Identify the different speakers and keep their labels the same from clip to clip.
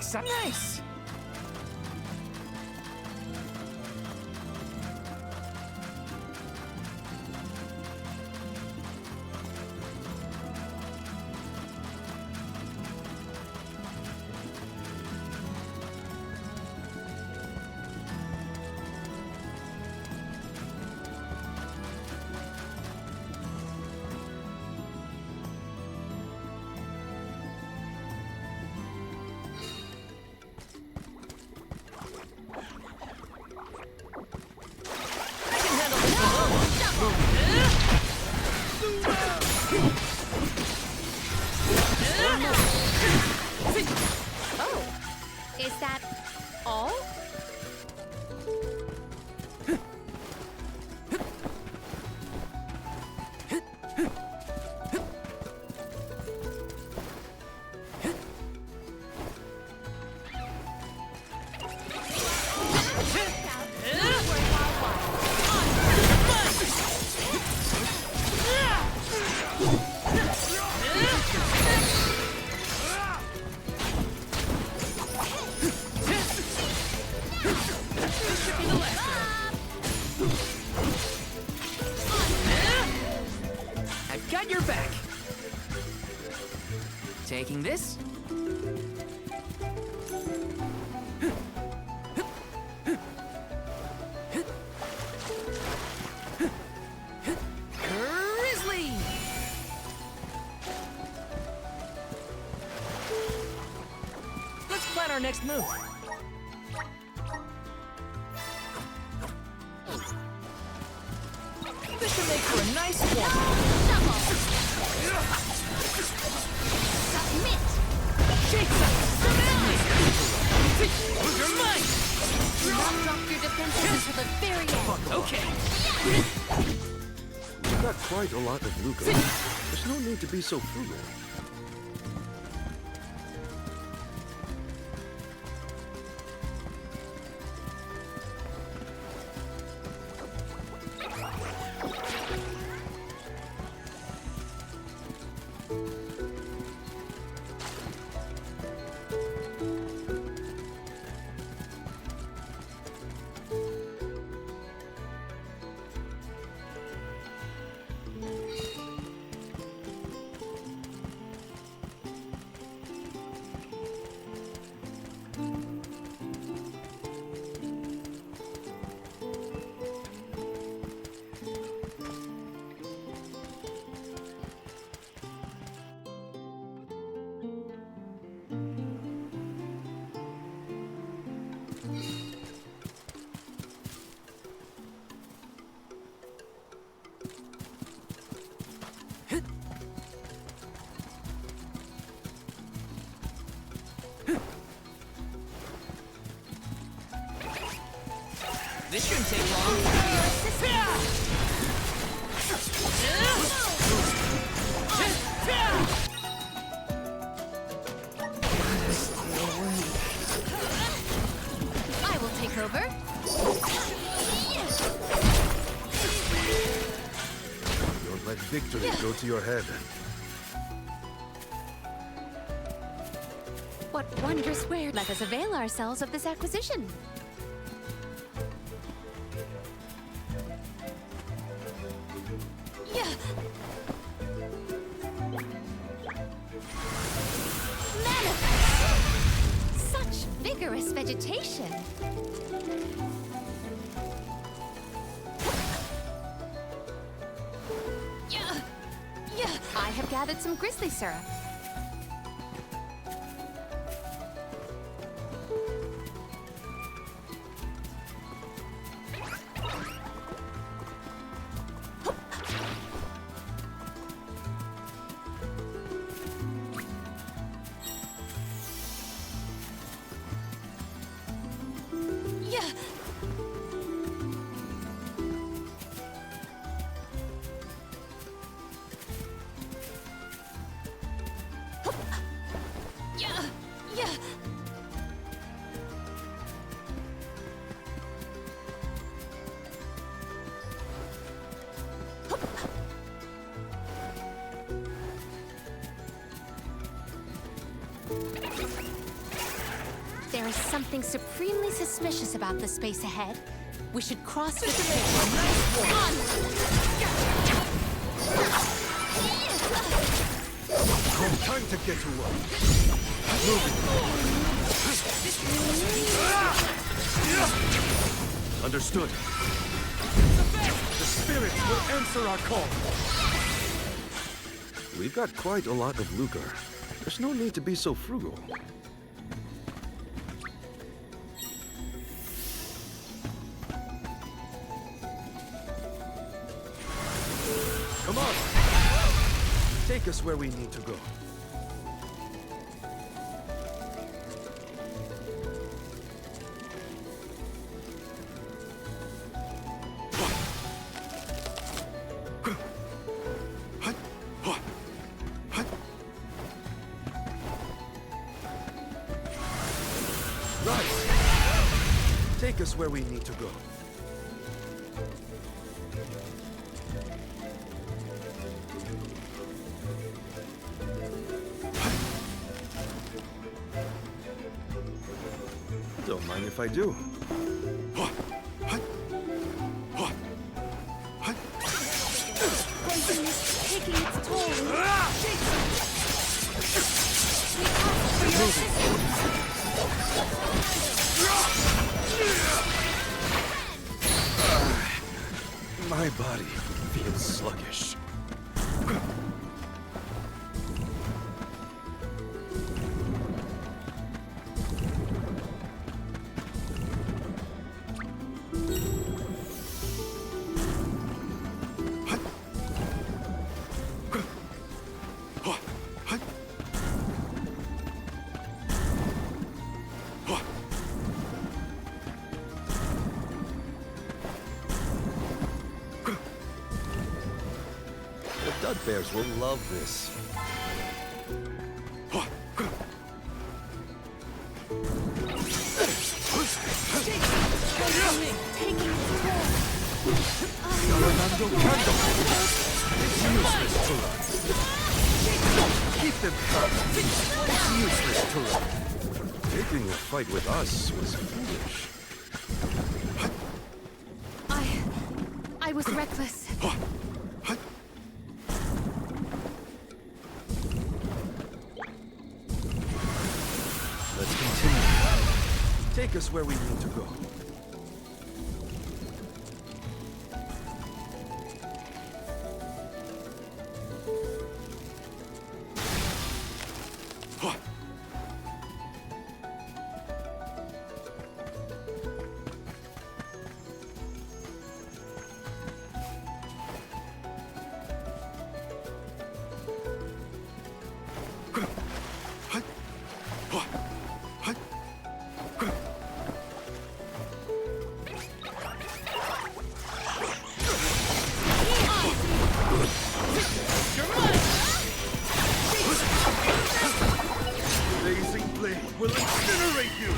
Speaker 1: exciting. Nice!
Speaker 2: Oh, is that all?
Speaker 1: I've got your back. Taking this. Grizzly! Let's plan our next move. This should make for a nice warm-up.
Speaker 2: Submit!
Speaker 1: Shake You're mine!
Speaker 2: Do not drop your defenses until the very end.
Speaker 1: Okay.
Speaker 3: You've got quite a lot of Luca. There's no need to be so frugal.
Speaker 1: This shouldn't take long.
Speaker 2: I will take over.
Speaker 3: Don't let victory go to your head.
Speaker 2: What wondrous wares. Let us avail ourselves of this acquisition. Yeah. Manifest! Such vigorous vegetation. Yeah. Yeah. I have gathered some grizzly syrup. Yeah. Yeah. Yeah. There is something supremely suspicious about the space ahead. We should cross the
Speaker 1: This should make for a nice one.
Speaker 3: Time to get to work. Understood. The spirits will answer our call. We've got quite a lot of lucre. There's no need to be so frugal. Come on. Take us where we need to go. Take us where we need to go. Don't mind if I do.
Speaker 2: Poison is taking its toll.
Speaker 3: My body feels sluggish. The Dud Bears will love this.
Speaker 2: Taking its toll.
Speaker 3: Fernando Candle! It's useless to run. Keep them calm. It's useless to run. Taking a fight with us was foolish.
Speaker 2: I was reckless.
Speaker 3: Let's continue. Take us where we need to go. Blazing blade will incinerate you!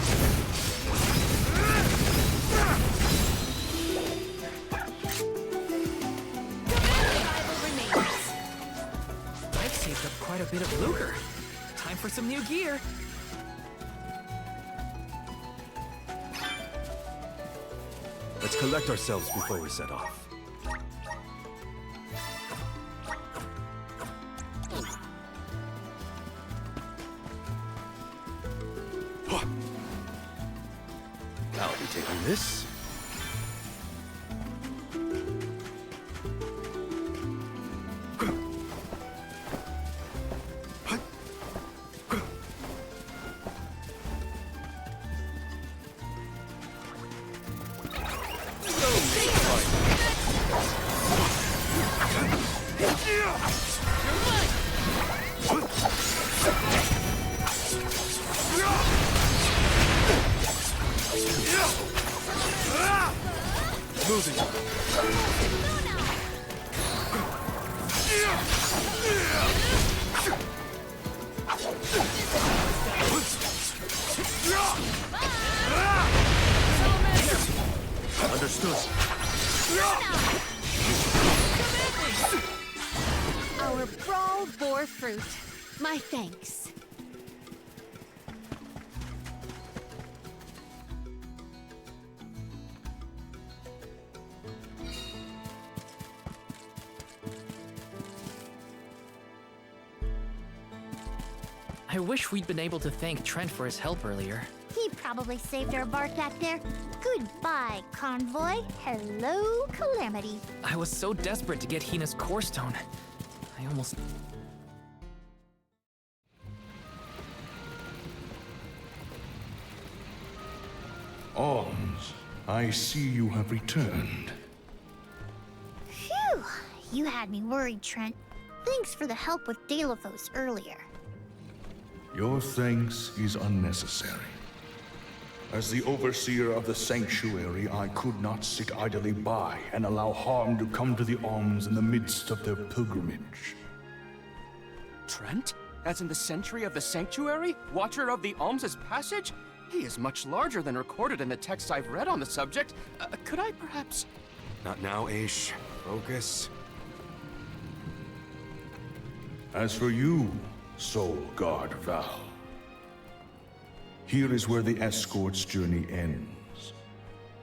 Speaker 1: I've saved up quite a bit of lucre. Time for some new gear.
Speaker 3: Let's collect ourselves before we set off. I'll be taking this. Moving. Understood.
Speaker 2: Our brawl bore fruit. My thanks.
Speaker 1: I wish we'd been able to thank Trent for his help earlier.
Speaker 4: He probably saved our bark back there. Goodbye, Convoy. Hello, Calamity.
Speaker 1: I was so desperate to get Hina's core stone. I almost...
Speaker 5: Alms, I see you have returned.
Speaker 4: Phew, you had me worried, Trent. Thanks for the help with Delaphos earlier.
Speaker 5: Your thanks is unnecessary. As the overseer of the sanctuary, I could not sit idly by and allow harm to come to the Alms in the midst of their pilgrimage.
Speaker 6: Trent? As in the sentry of the sanctuary? Watcher of the Alms' passage? He is much larger than recorded in the texts I've read on the subject. Could I perhaps...
Speaker 3: Not now, Aish. Focus.
Speaker 5: As for you, Soul Guard Val, here is where the escort's journey ends.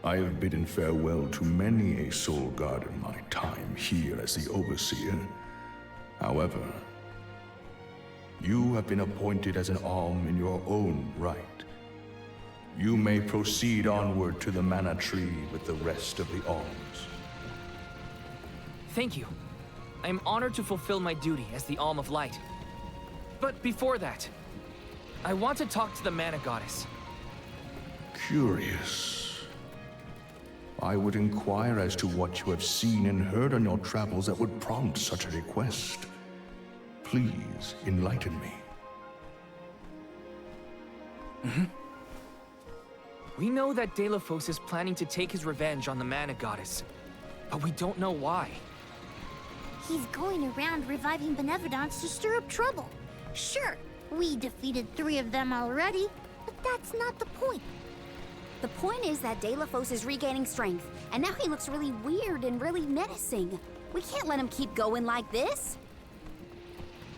Speaker 5: I have bidden farewell to many a Soul Guard in my time here as the Overseer. However, you have been appointed as an Alm in your own right. You may proceed onward to the Mana Tree with the rest of the Alms.
Speaker 1: Thank you. I am honored to fulfill my duty as the Alm of Light. But before that, I want to talk to the Mana Goddess.
Speaker 5: Curious. I would inquire as to what you have seen and heard on your travels that would prompt such a request. Please enlighten me.
Speaker 1: We know that Delaphos is planning to take his revenge on the Mana Goddess, but we don't know why.
Speaker 4: He's going around reviving Benevolence to stir up trouble. Sure, we defeated 3 of them already, but that's not the point.
Speaker 2: The point is that Delaphos is regaining strength, and now he looks really weird and really menacing. We can't let him keep going like this.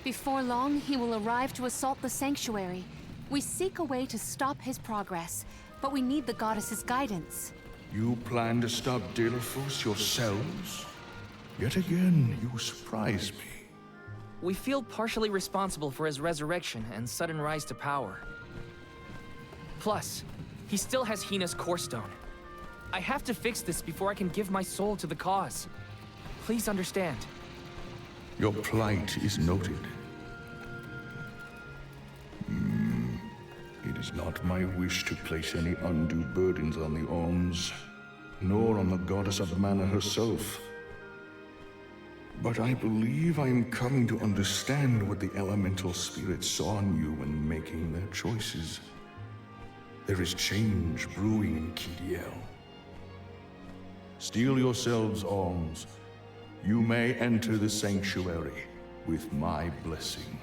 Speaker 7: Before long, he will arrive to assault the sanctuary. We seek a way to stop his progress, but we need the goddess's guidance.
Speaker 5: You plan to stop Delaphos yourselves? Yet again, you surprise me.
Speaker 1: We feel partially responsible for his resurrection and sudden rise to power. Plus, he still has Hina's core stone. I have to fix this before I can give my soul to the cause. Please understand.
Speaker 5: Your plight is noted. It is not my wish to place any undue burdens on the Alms, nor on the goddess of mana herself. But I believe I am coming to understand what the elemental spirits saw in you when making their choices. There is change brewing in Kidiel. Steel yourselves, Alms. You may enter the sanctuary with my blessing.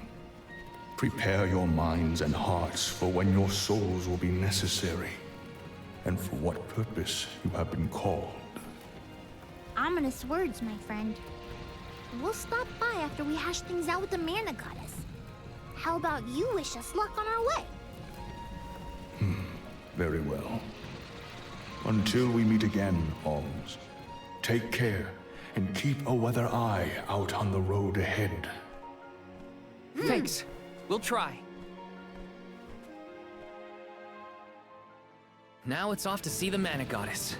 Speaker 5: Prepare your minds and hearts for when your souls will be necessary, and for what purpose you have been called.
Speaker 4: Ominous words, my friend. We'll stop by after we hash things out with the Mana Goddess. How about you wish us luck on our way?
Speaker 5: Very well. Until we meet again, Alms, take care and keep a weather eye out on the road ahead.
Speaker 1: Thanks. We'll try. Now it's off to see the Mana Goddess.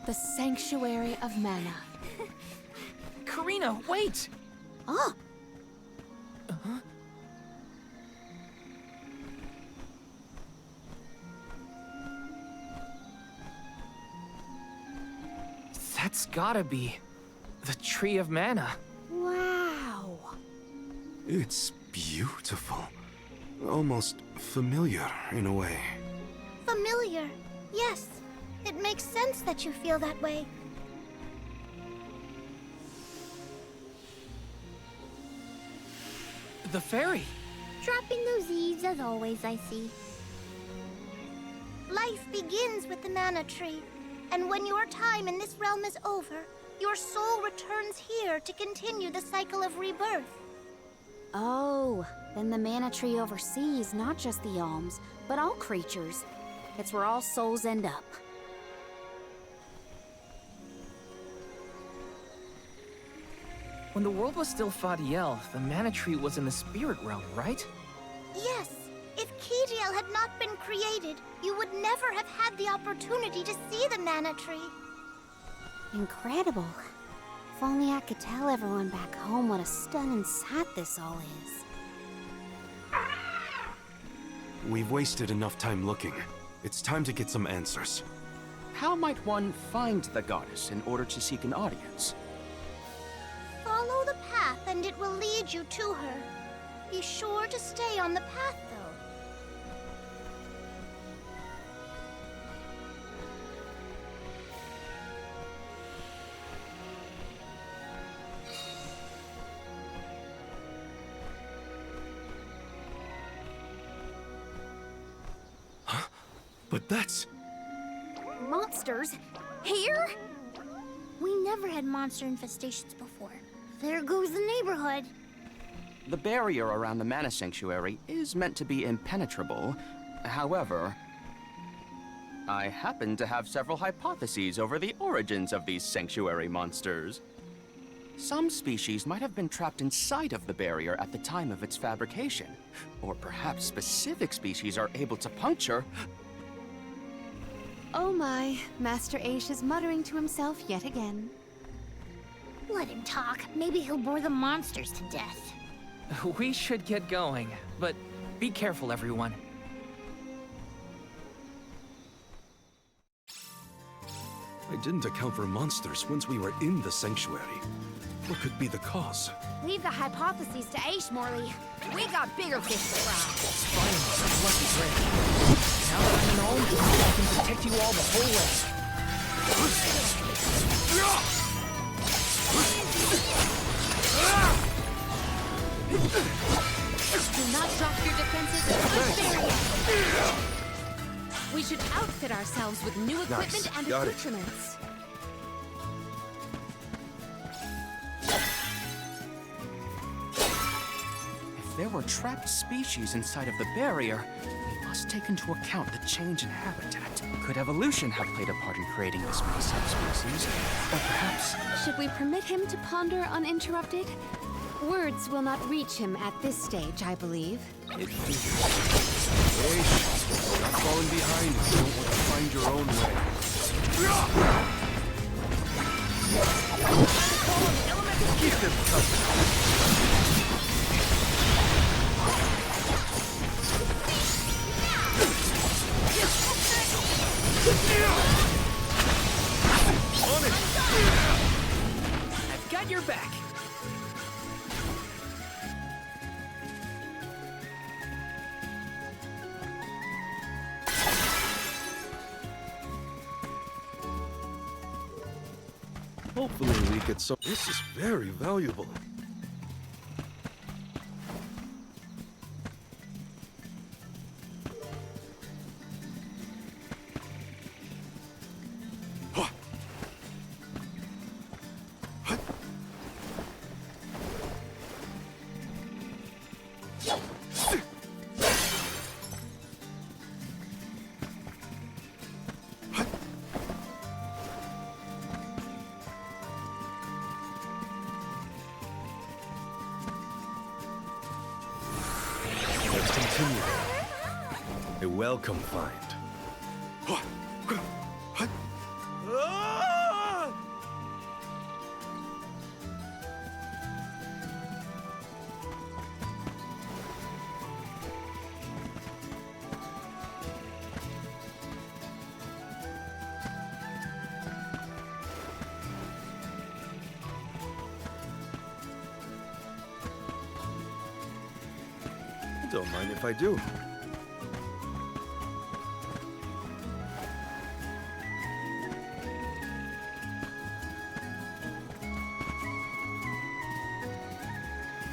Speaker 7: The Sanctuary of Mana.
Speaker 1: Karina, wait!
Speaker 2: Oh,
Speaker 1: That's gotta be the Tree of Mana.
Speaker 2: wow.
Speaker 3: It's beautiful. Almost familiar in a way.
Speaker 4: Familiar. Yes. It makes sense that you feel that way.
Speaker 1: The fairy.
Speaker 4: Dropping those eaves as always, I see. Life begins with the Mana Tree, and when your time in this realm is over, your soul returns here to continue the cycle of rebirth.
Speaker 2: Oh, Then the Mana Tree oversees not just the Alms, but all creatures. It's where all souls end up.
Speaker 1: When the world was still Fadiel, the Mana Tree was in the spirit realm, right?
Speaker 4: Yes. If Kijiel had not been created, you would never have had the opportunity to see the Mana Tree.
Speaker 2: Incredible. If only I could tell everyone back home what a stunning sight this all is.
Speaker 3: We've wasted enough time looking. It's time to get some answers.
Speaker 6: How might one find the goddess in order to seek an audience?
Speaker 4: Follow the path and it will lead you to her. Be sure to stay on the path, though.
Speaker 3: But that's...
Speaker 2: Monsters? Here?
Speaker 4: We never had monster infestations before. There goes the neighborhood.
Speaker 6: The barrier around the Mana Sanctuary is meant to be impenetrable. However, I happen to have several hypotheses over the origins of these sanctuary monsters. Some species might have been trapped inside of the barrier at the time of its fabrication. Or perhaps specific species are able to puncture...
Speaker 7: Oh my, Master Aish is muttering to himself yet again.
Speaker 4: Let him talk. Maybe he'll bore the monsters to death.
Speaker 1: We should get going, but be careful, everyone.
Speaker 3: I didn't account for monsters once we were in the sanctuary. What could be the cause?
Speaker 2: Leave the hypotheses to Aish, Morley. We got bigger fish to fry.
Speaker 1: Finally, some lucky break. Now that I'm an Alm, I can protect you all the whole way.
Speaker 7: Do not drop your defenses in the barrier. We should outfit ourselves with new equipment and
Speaker 3: Got it.
Speaker 7: accoutrements.
Speaker 6: If there were trapped species inside of the barrier, we must take into account the change in habitat. Could evolution have played a part in creating this many subspecies? Or perhaps...
Speaker 7: Should we permit him to ponder uninterrupted? Words will not reach him at this stage, I believe.
Speaker 3: It figures. Hey, not falling behind if you don't want to find your own way. Keep them coming. On it!
Speaker 1: I've got your back.
Speaker 3: Hopefully we get some... This is very valuable. Let's continue. A welcome find. Don't mind if I do.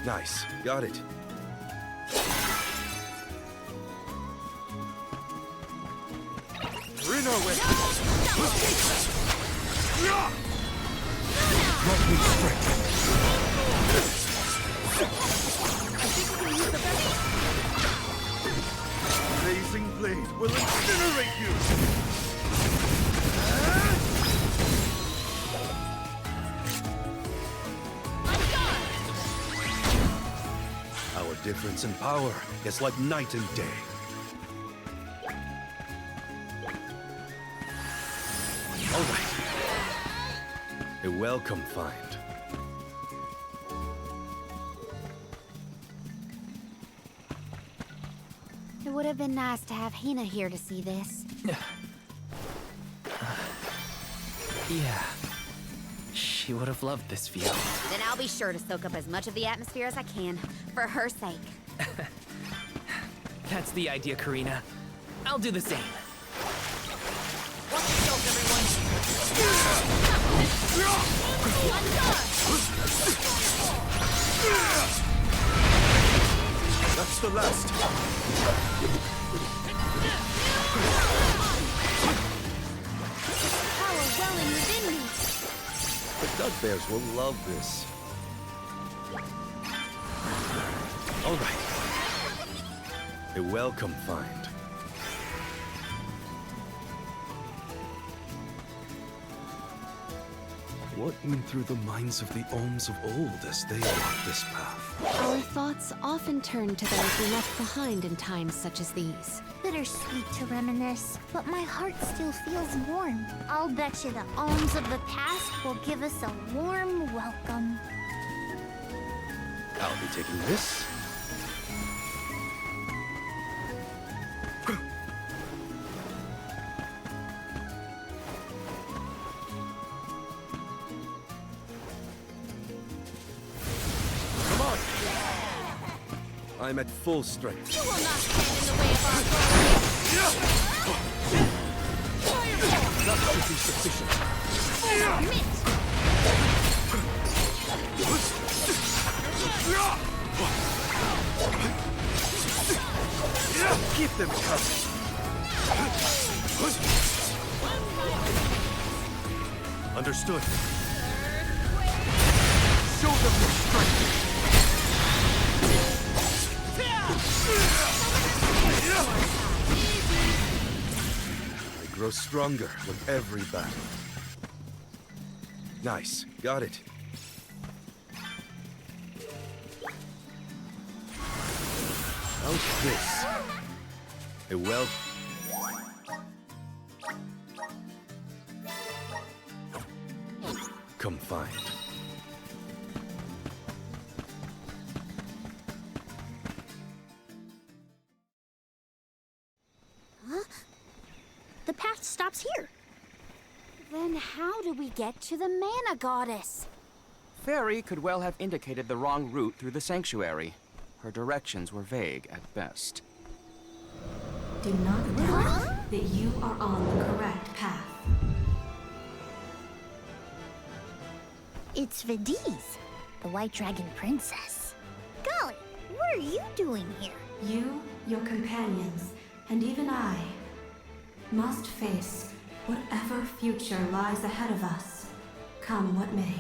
Speaker 3: Nice. Got it. We're in our way. Lightning strike.
Speaker 1: I think we can use the best
Speaker 3: blazing blade will incinerate you! Our difference in power is like night and day. All right. A welcome find.
Speaker 2: It would have been nice to have Hina here to see this.
Speaker 1: Yeah. She would have loved this view.
Speaker 2: Then I'll be sure to soak up as much of the atmosphere as I can, for her sake.
Speaker 1: That's the idea, Karina. I'll do the same. Watch yourself, everyone!
Speaker 3: That's the last.
Speaker 2: Power welling within me.
Speaker 3: The Dugbears will love this. All right. A welcome find. What went through the minds of the Ohms of old as they walked this path?
Speaker 7: Our thoughts often turn to those we left behind in times such as these.
Speaker 4: Bittersweet to reminisce, but my heart still feels warm. I'll bet you the Ohms of the past will give us a warm welcome.
Speaker 3: I'll be taking this. Come on! I'm at full strength.
Speaker 2: You will not stand in the way of our goal.
Speaker 3: That should be sufficient. Keep them coming. Understood. Show them your strength. I grow stronger with every battle. Nice. Got it. How's this? A well... Come find.
Speaker 4: The path stops here.
Speaker 2: Then how do we get to the Mana Goddess?
Speaker 6: Fairy could well have indicated the wrong route through the sanctuary. Her directions were vague at best.
Speaker 8: Do not doubt that you are on the correct path.
Speaker 4: It's Vidiz, the White Dragon Princess. Golly, what are you doing here?
Speaker 8: You, your companions, and even I must face whatever future lies ahead of us, come what may.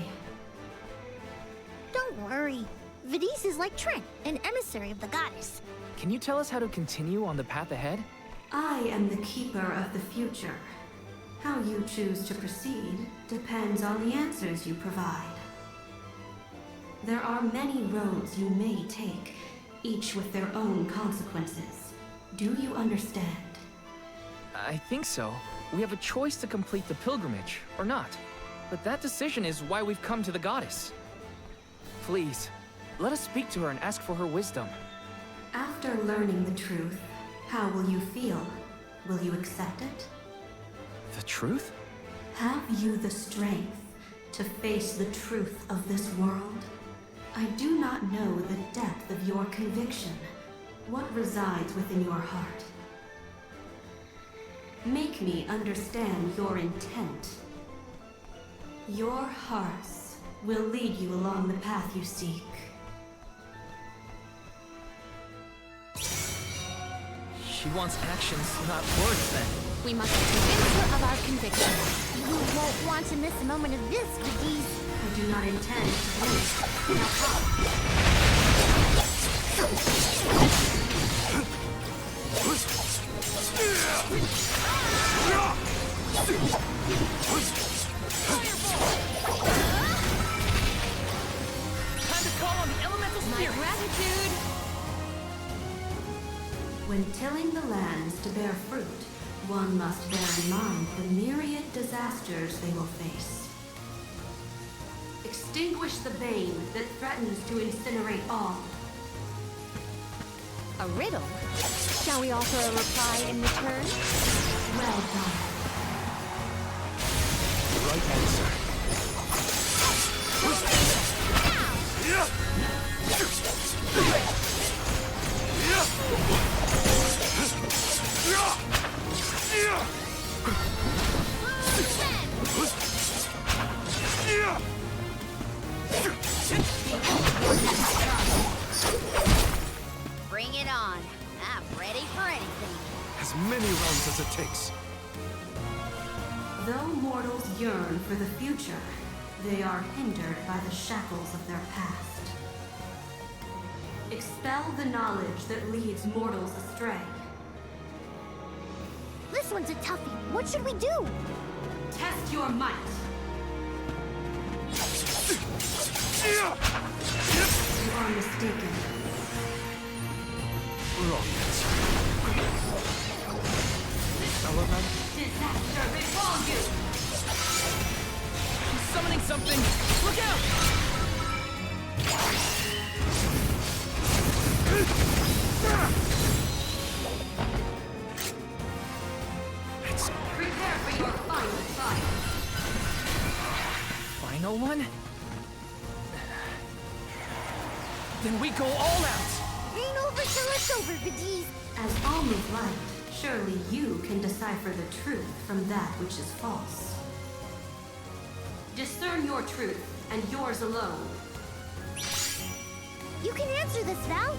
Speaker 4: Don't worry. Vidiz is like Trent, an emissary of the goddess.
Speaker 1: Can you tell us how to continue on the path ahead?
Speaker 8: I am the keeper of the future. How you choose to proceed depends on the answers you provide. There are many roads you may take, each with their own consequences. Do you understand?
Speaker 1: I think so. We have a choice to complete the pilgrimage, or not. But that decision is why we've come to the goddess. Please, let us speak to her and ask for her wisdom.
Speaker 8: After learning the truth, how will you feel? Will you accept it?
Speaker 1: The truth?
Speaker 8: Have you the strength to face the truth of this world? I do not know the depth of your conviction, what resides within your heart. Make me understand your intent. Your hearts will lead you along the path you seek.
Speaker 1: She wants actions, not words, then.
Speaker 7: We must convince her of our conviction.
Speaker 4: You won't want to miss a moment of this, Vidiz.
Speaker 8: I do not intend to wait. Now come.
Speaker 1: Time to call on the elemental spirit.
Speaker 7: Gratitude!
Speaker 8: When tilling the lands to bear fruit, one must bear in mind the myriad disasters they will face. Extinguish the bane that threatens to incinerate all.
Speaker 4: A riddle? Shall we offer a reply in return?
Speaker 8: Well done.
Speaker 3: Right answer.
Speaker 2: Bring it on. I'm ready for anything.
Speaker 3: As many rounds as it takes.
Speaker 8: Though mortals yearn for the future, they are hindered by the shackles of their past. Expel the knowledge that leads mortals astray.
Speaker 4: This one's a toughie. What should we do?
Speaker 8: Test your might. You are mistaken.
Speaker 3: Wrong answer. Element?
Speaker 8: Disaster befall you!
Speaker 1: He's summoning something. Look out!
Speaker 8: Prepare for your final fight.
Speaker 1: Final one? Then we go all out!
Speaker 4: Ain't over till it's over, Vidiz.
Speaker 8: As all move light, surely you can decipher the truth from that which is false. Discern your truth, and yours alone.
Speaker 4: You can answer this, Val.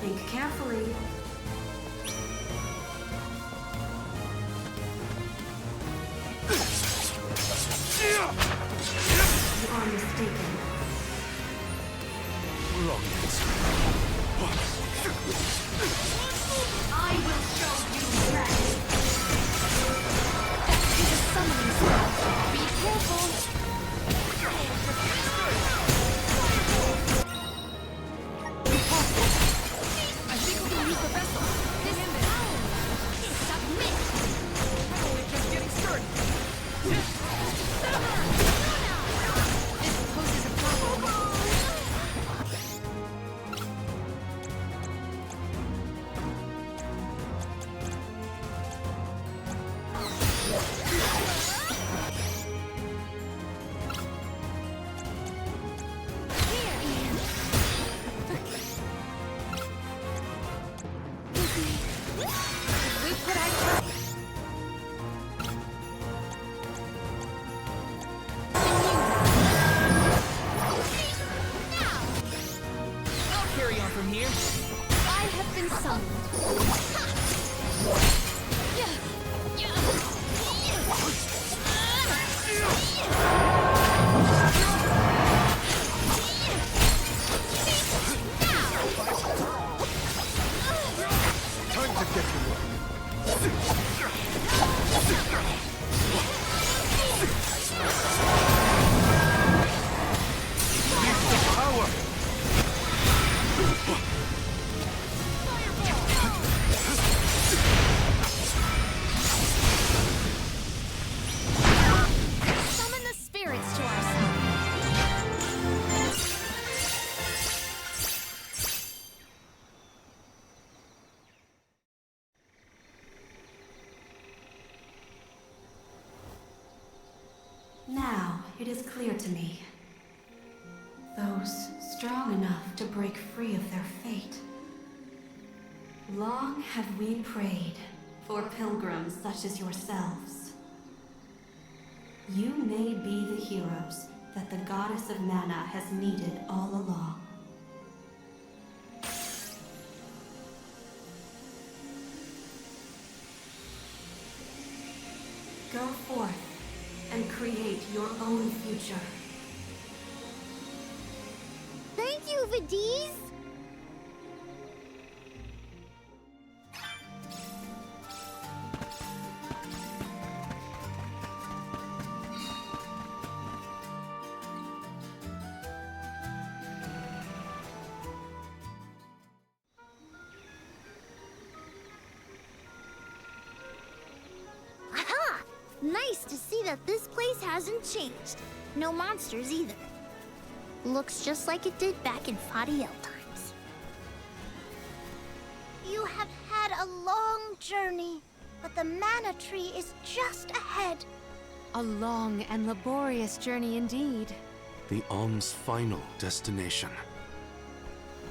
Speaker 8: Think carefully. You are mistaken.
Speaker 3: Wrong answer.
Speaker 8: I will show you red.
Speaker 4: He's a summoning spell. Be careful.
Speaker 1: I think we can use the vessel.
Speaker 4: This power. Submit.
Speaker 1: We're just getting started.
Speaker 4: This poses a problem.
Speaker 1: I'll carry on from here.
Speaker 4: I have been summoned.
Speaker 3: Time to get to work. Use the power!
Speaker 4: Summon the spirits to our side.
Speaker 8: Now, it is clear to me. Those strong enough to break free of their fate. Long have we prayed for pilgrims such as yourselves. You may be the heroes that the Goddess of Mana has needed all along. Go forth and create your own future.
Speaker 4: Thank you, Vidiz. that this place hasn't changed. No monsters either. Looks just like it did back in Fadiel times. You have had a long journey, but the mana tree is just ahead.
Speaker 7: A long and laborious journey indeed.
Speaker 3: The Alm's final destination.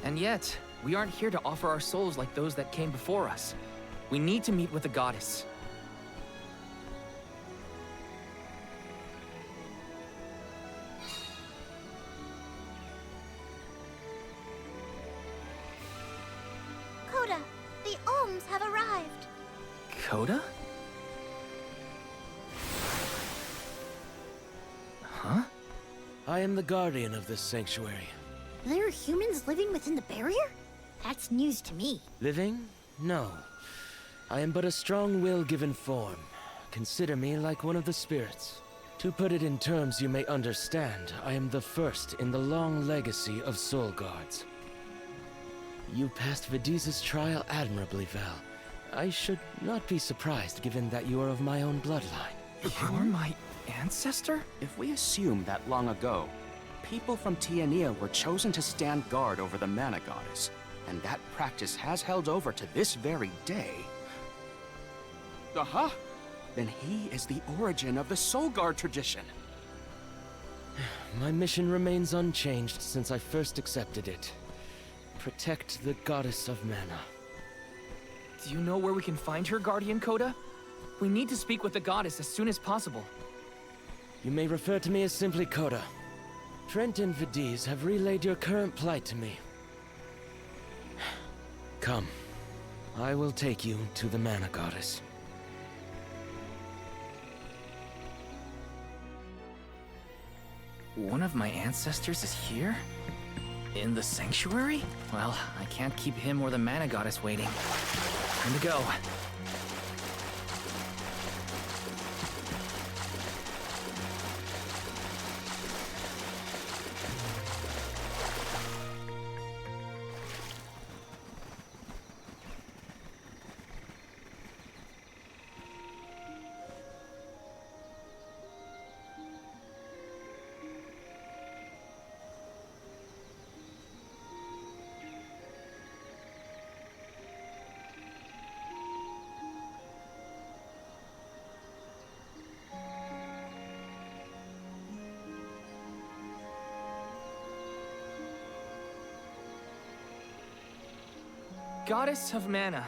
Speaker 1: And yet, we aren't here to offer our souls like those that came before us. We need to meet with the goddess.
Speaker 4: Coda, the Alms have arrived.
Speaker 1: Coda? Huh?
Speaker 9: I am the guardian of this sanctuary.
Speaker 4: There are humans living within the barrier? That's news to me.
Speaker 9: Living? No. I am but a strong will given form. Consider me like one of the spirits. To put it in terms you may understand, I am the first in the long legacy of soul guards. You passed Vidiz's trial admirably, Val. I should not be surprised given that you are of my own bloodline.
Speaker 1: You're my ancestor?
Speaker 6: If we assume that long ago, people from Tiania were chosen to stand guard over the Mana Goddess, and that practice has held over to this very day. Aha! Then he is the origin of the Soul Guard tradition.
Speaker 9: My mission remains unchanged since I first accepted it. Protect the Goddess of Mana.
Speaker 1: Do you know where we can find her, Guardian Coda? We need to speak with the goddess as soon as possible.
Speaker 9: You may refer to me as simply Coda. Trent and Vidiz have relayed your current plight to me. Come. I will take you to the Mana Goddess.
Speaker 1: One of my ancestors is here? In the sanctuary? Well, I can't keep him or the Mana Goddess waiting. Time to go. Goddess of Mana.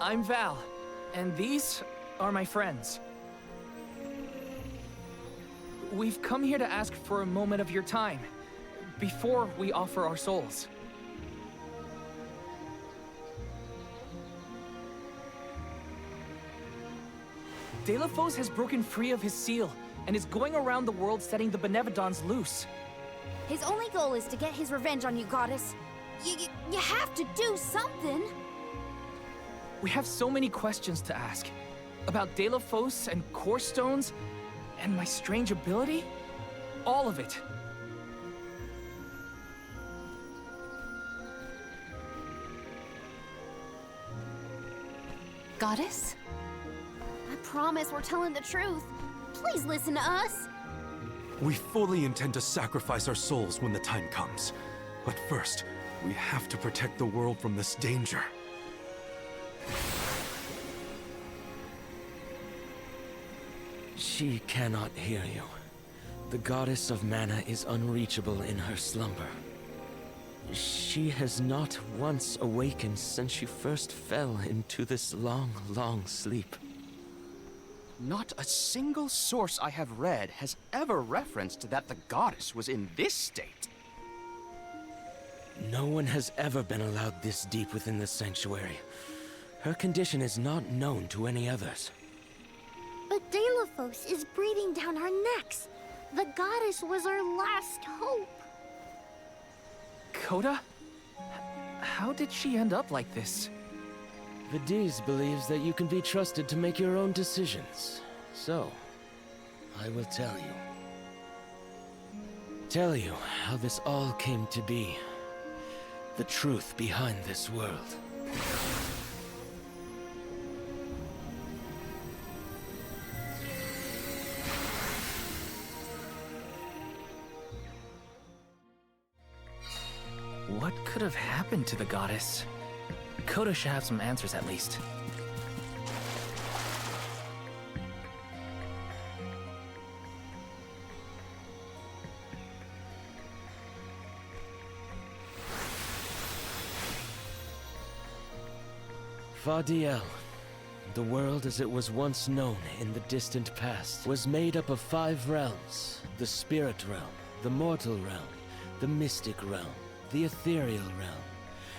Speaker 1: I'm Val, and these are my friends. We've come here to ask for a moment of your time, before we offer our souls. Delafos has broken free of his seal, and is going around the world setting the Benevodons loose.
Speaker 2: His only goal is to get his revenge on you, Goddess. You have to do something!
Speaker 1: We have so many questions to ask. About Delafos and Core Stones, and my strange ability. All of it.
Speaker 7: Goddess?
Speaker 2: I promise we're telling the truth. Please listen to us.
Speaker 3: We fully intend to sacrifice our souls when the time comes. But first, we have to protect the world from this danger.
Speaker 9: She cannot hear you. The Goddess of Mana is unreachable in her slumber. She has not once awakened since she first fell into this long, long sleep.
Speaker 6: Not a single source I have read has ever referenced that the goddess was in this state.
Speaker 9: No one has ever been allowed this deep within the sanctuary. Her condition is not known to any others.
Speaker 4: But Delafos is breathing down our necks. The goddess was our last hope.
Speaker 1: Coda? How did she end up like this?
Speaker 9: Vidiz believes that you can be trusted to make your own decisions. So, I will tell you. Tell you how this all came to be. The truth behind this world.
Speaker 1: What could have happened to the goddess? Koda should have some answers at least.
Speaker 9: Fadiel, the world as it was once known in the distant past, was made up of 5 realms: the spirit realm, the mortal realm, the mystic realm, the ethereal realm,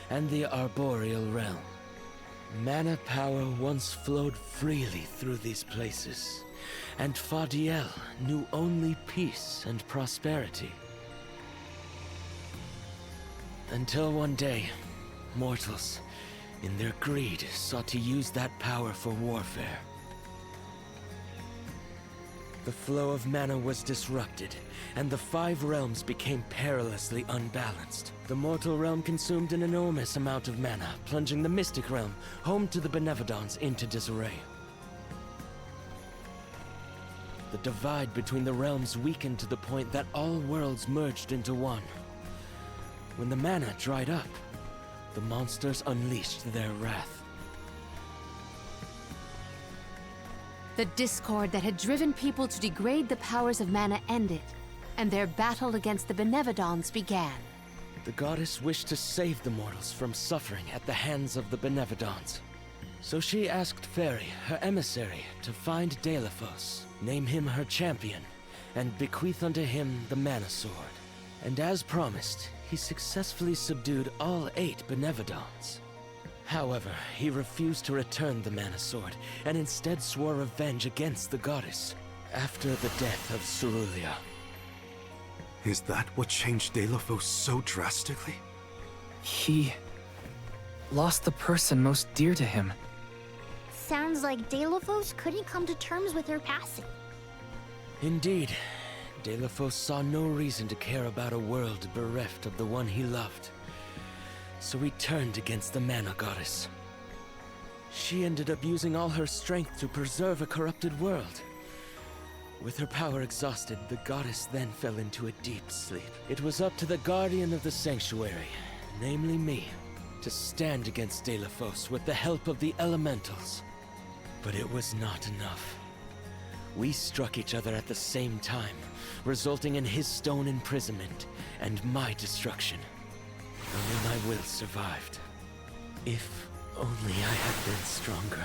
Speaker 9: and the arboreal realm. Mana power once flowed freely through these places, and Fadiel knew only peace and prosperity. Until one day, mortals, in their greed, sought to use that power for warfare. The flow of mana was disrupted, and the 5 realms became perilously unbalanced. The mortal realm consumed an enormous amount of mana, plunging the mystic realm, home to the Benevodons, into disarray. The divide between the realms weakened to the point that all worlds merged into one. When the mana dried up, the monsters unleashed their wrath.
Speaker 7: The discord that had driven people to degrade the powers of mana ended, and their battle against the Benevodons began.
Speaker 9: The goddess wished to save the mortals from suffering at the hands of the Benevodons. So she asked Fairy, her emissary, to find Deilephos, name him her champion, and bequeath unto him the Mana Sword. And as promised, he successfully subdued all 8 Benevodons. However, he refused to return the Mana Sword, and instead swore revenge against the goddess, after the death of Cerulia.
Speaker 3: Is that what changed Deilephos so drastically?
Speaker 1: He lost the person most dear to him.
Speaker 4: Sounds like Deilephos couldn't come to terms with her passing.
Speaker 9: Indeed, Deilephos saw no reason to care about a world bereft of the one he loved. So he turned against the Mana Goddess. She ended up using all her strength to preserve a corrupted world. With her power exhausted, the goddess then fell into a deep sleep. It was up to the Guardian of the Sanctuary, namely me, to stand against Deilephos with the help of the Elementals. But it was not enough. We struck each other at the same time, resulting in his stone imprisonment and my destruction. Only my will survived. If only I had been stronger.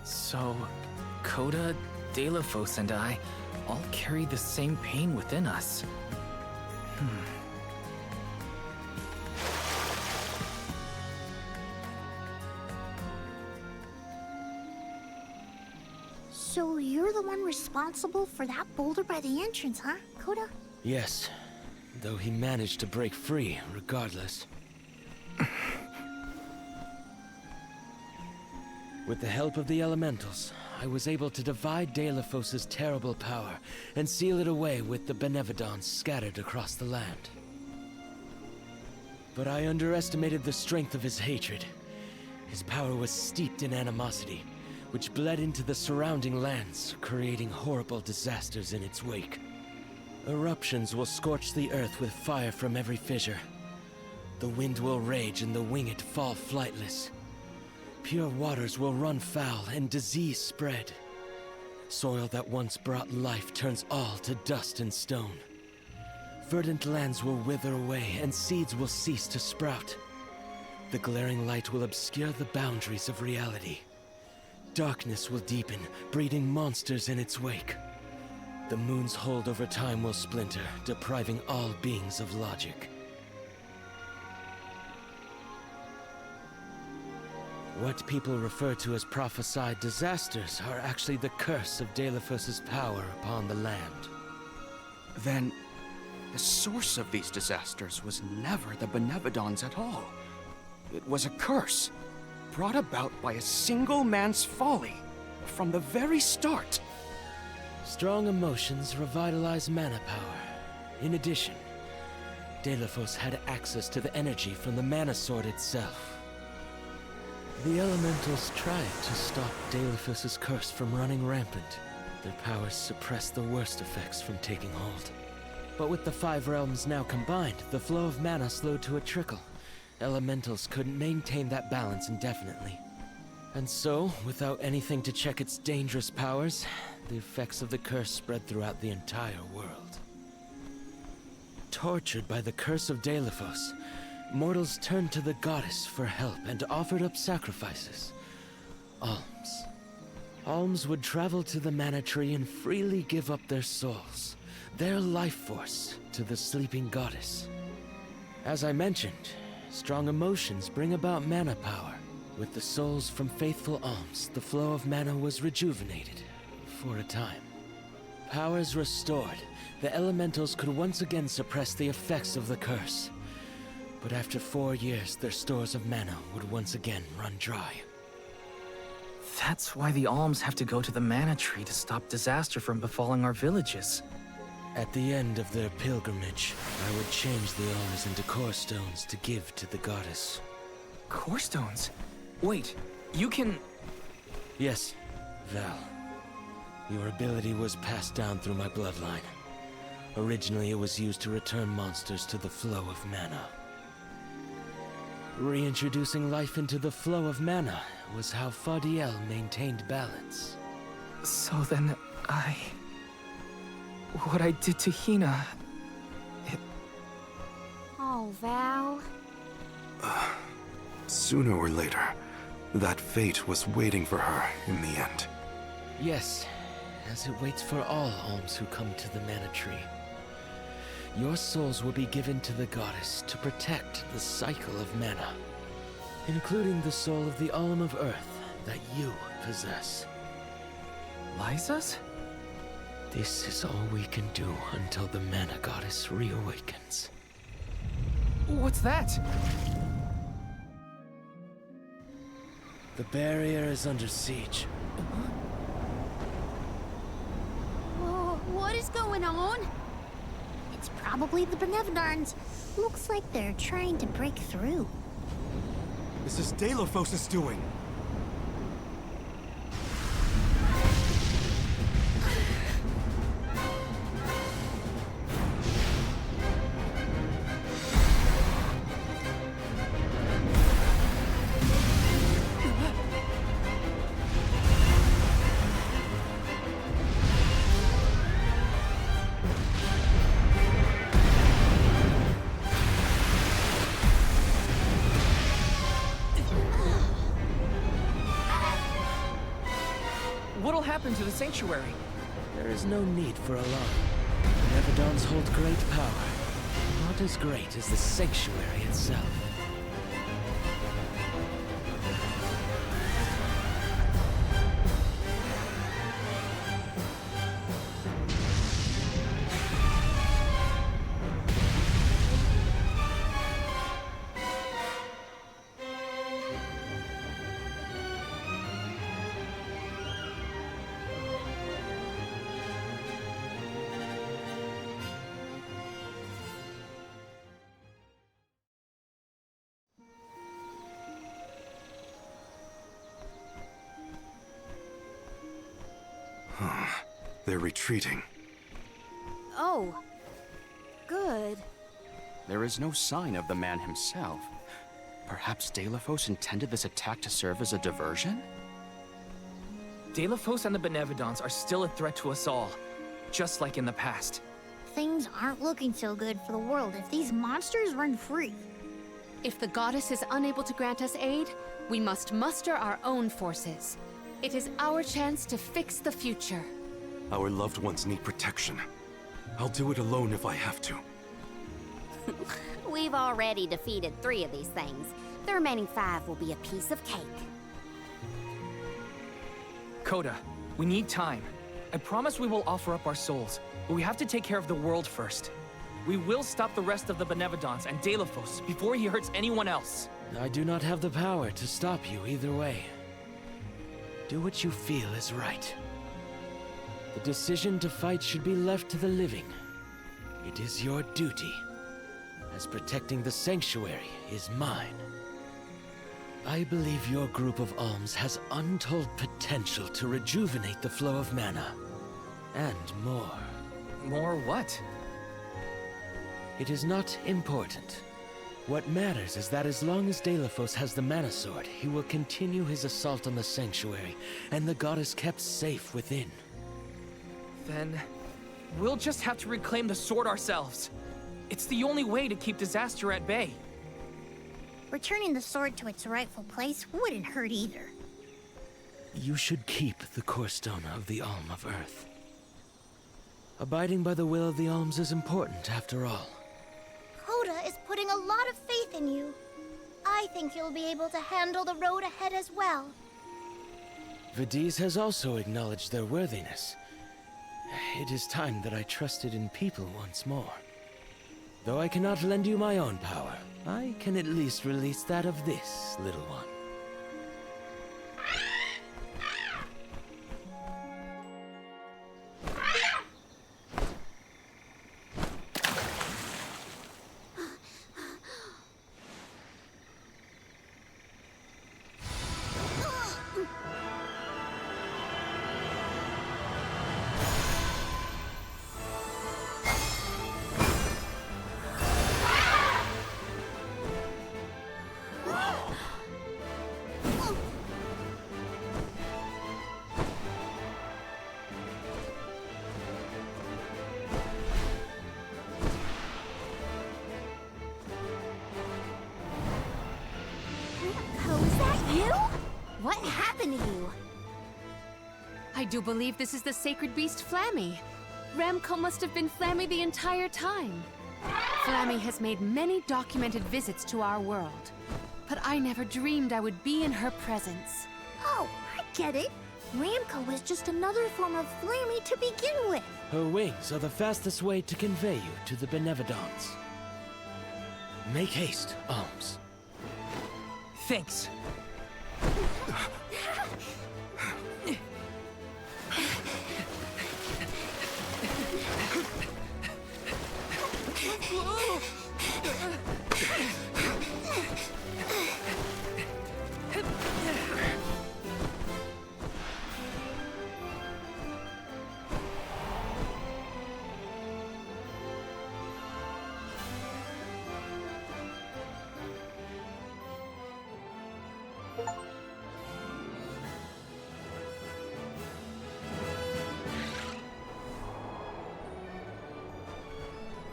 Speaker 1: So, Koda, Deilephos, and I all carry the same pain within us.
Speaker 4: So you're the one responsible for that boulder by the entrance, huh, Koda?
Speaker 9: Yes, though he managed to break free regardless. With the help of the Elementals, I was able to divide Deilephos' terrible power and seal it away with the Benevodons scattered across the land. But I underestimated the strength of his hatred. His power was steeped in animosity, which bled into the surrounding lands, creating horrible disasters in its wake. Eruptions will scorch the earth with fire from every fissure. The wind will rage and the winged fall flightless. Pure waters will run foul and disease spread. Soil that once brought life turns all to dust and stone. Verdant lands will wither away and seeds will cease to sprout. The glaring light will obscure the boundaries of reality. Darkness will deepen, breeding monsters in its wake. The moon's hold over time will splinter, depriving all beings of logic. What people refer to as prophesied disasters are actually the curse of Deilephos' power upon the land.
Speaker 6: Then, the source of these disasters was never the Benevodons at all. It was a curse, brought about by a single man's folly, from the very start.
Speaker 9: Strong emotions revitalize mana power. In addition, Deilephos had access to the energy from the Mana Sword itself. The Elementals tried to stop Deilephos' curse from running rampant, Their powers suppress the worst effects from taking hold. But with the 5 realms now combined, the flow of mana slowed to a trickle. Elementals couldn't maintain that balance indefinitely. And so, without anything to check its dangerous powers, the effects of the curse spread throughout the entire world. Tortured by the curse of Deilephos, mortals turned to the goddess for help and offered up sacrifices. Alms. Alms would travel to the mana tree and freely give up their souls, their life force, to the sleeping goddess. As I mentioned, strong emotions bring about mana power. With the souls from faithful alms, the flow of mana was rejuvenated, for a time. Powers restored, the elementals could once again suppress the effects of the curse. But after 4 years, their stores of mana would once again run dry.
Speaker 1: That's why the alms have to go to the mana tree to stop disaster from befalling our villages.
Speaker 9: At the end of their pilgrimage, I would change the alms into core stones to give to the goddess.
Speaker 1: Core stones? Wait, you can...
Speaker 9: Yes, Val. Your ability was passed down through my bloodline. Originally, it was used to return monsters to the flow of mana. Reintroducing life into the flow of mana was how Fadiel maintained balance.
Speaker 1: So then, what I did to Hina...
Speaker 2: Oh, Val.
Speaker 3: Sooner or later, that fate was waiting for her in the end.
Speaker 9: Yes, as it waits for all alms who come to the mana tree. Your souls will be given to the goddess to protect the cycle of mana, including the soul of the Alm of Earth that you possess.
Speaker 1: Liza's?
Speaker 9: This is all we can do until the mana goddess reawakens.
Speaker 1: What's that?
Speaker 9: The barrier is under siege.
Speaker 2: Whoa, what is going on?
Speaker 4: It's probably the Benevodons. Looks like they're trying to break through.
Speaker 3: This is Deilephos' doing.
Speaker 1: What'll happen to the sanctuary?
Speaker 9: There is no need for alarm. The Nevedons hold great power, not as great as the sanctuary itself.
Speaker 3: They're retreating.
Speaker 2: Oh. Good.
Speaker 6: There is no sign of the man himself. Perhaps Deilephos intended this attack to serve as a diversion?
Speaker 1: Deilephos and the Benevodons are still a threat to us all, just like in the past.
Speaker 4: Things aren't looking so good for the world if these monsters run free.
Speaker 7: If the goddess is unable to grant us aid, we must muster our own forces. It is our chance to fix the future.
Speaker 3: Our loved ones need protection. I'll do it alone if I have to.
Speaker 2: We've already defeated 3 of these things. The remaining 5 will be a piece of cake.
Speaker 1: Coda, we need time. I promise we will offer up our souls, but we have to take care of the world first. We will stop the rest of the Benevodons and Deilephos before he hurts anyone else.
Speaker 9: I do not have the power to stop you either way. Do what you feel is right. The decision to fight should be left to the living. It is your duty, as protecting the sanctuary is mine. I believe your group of alms has untold potential to rejuvenate the flow of mana. And more.
Speaker 1: More what?
Speaker 9: It is not important. What matters is that as long as Delafos has the Mana Sword, he will continue his assault on the Sanctuary, and the goddess kept safe within.
Speaker 1: Then we'll just have to reclaim the sword ourselves. It's the only way to keep disaster at bay.
Speaker 4: Returning the sword to its rightful place wouldn't hurt either.
Speaker 9: You should keep the Core Stone of the Alm of Earth. Abiding by the will of the Alms is important, after all.
Speaker 4: Coda is putting a lot of faith in you. I think you'll be able to handle the road ahead as well.
Speaker 9: Vidiz has also acknowledged their worthiness. It is time that I trusted in people once more. Though I cannot lend you my own power, I can at least release that of this little one.
Speaker 2: What happened to you?
Speaker 7: I do believe this is the sacred beast Flammy. Ramco must have been Flammy the entire time. Flammy has made many documented visits to our world, but I never dreamed I would be in her presence.
Speaker 4: Oh, I get it. Ramco was just another form of Flammy to begin with.
Speaker 9: Her wings are the fastest way to convey you to the Benevodons. Make haste, Alms.
Speaker 1: Thanks.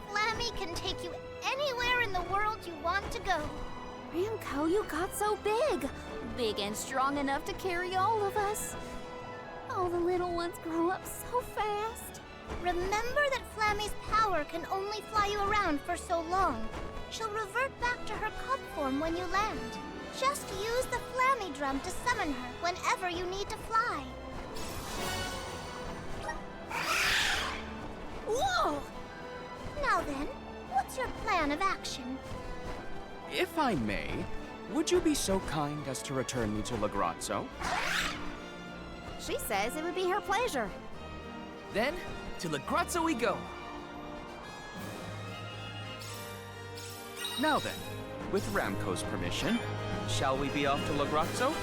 Speaker 4: Flammy can take you anywhere in the world you want to go.
Speaker 2: Ramco, you got so big. Big and strong enough to carry all of us. All the little ones grow up so fast.
Speaker 4: Remember that Flammy's power can only fly you around for so long. She'll revert back to her cub form when you land. Just use the Flammy drum to summon her whenever you need to fly. Whoa! Now then, what's your plan of action?
Speaker 6: If I may, would you be so kind as to return me to Lagrazzo?
Speaker 2: She says it would be her pleasure.
Speaker 1: Then, to Lagrazzo we go.
Speaker 6: Now then, with Ramco's permission, shall we be off to Lagrazzo?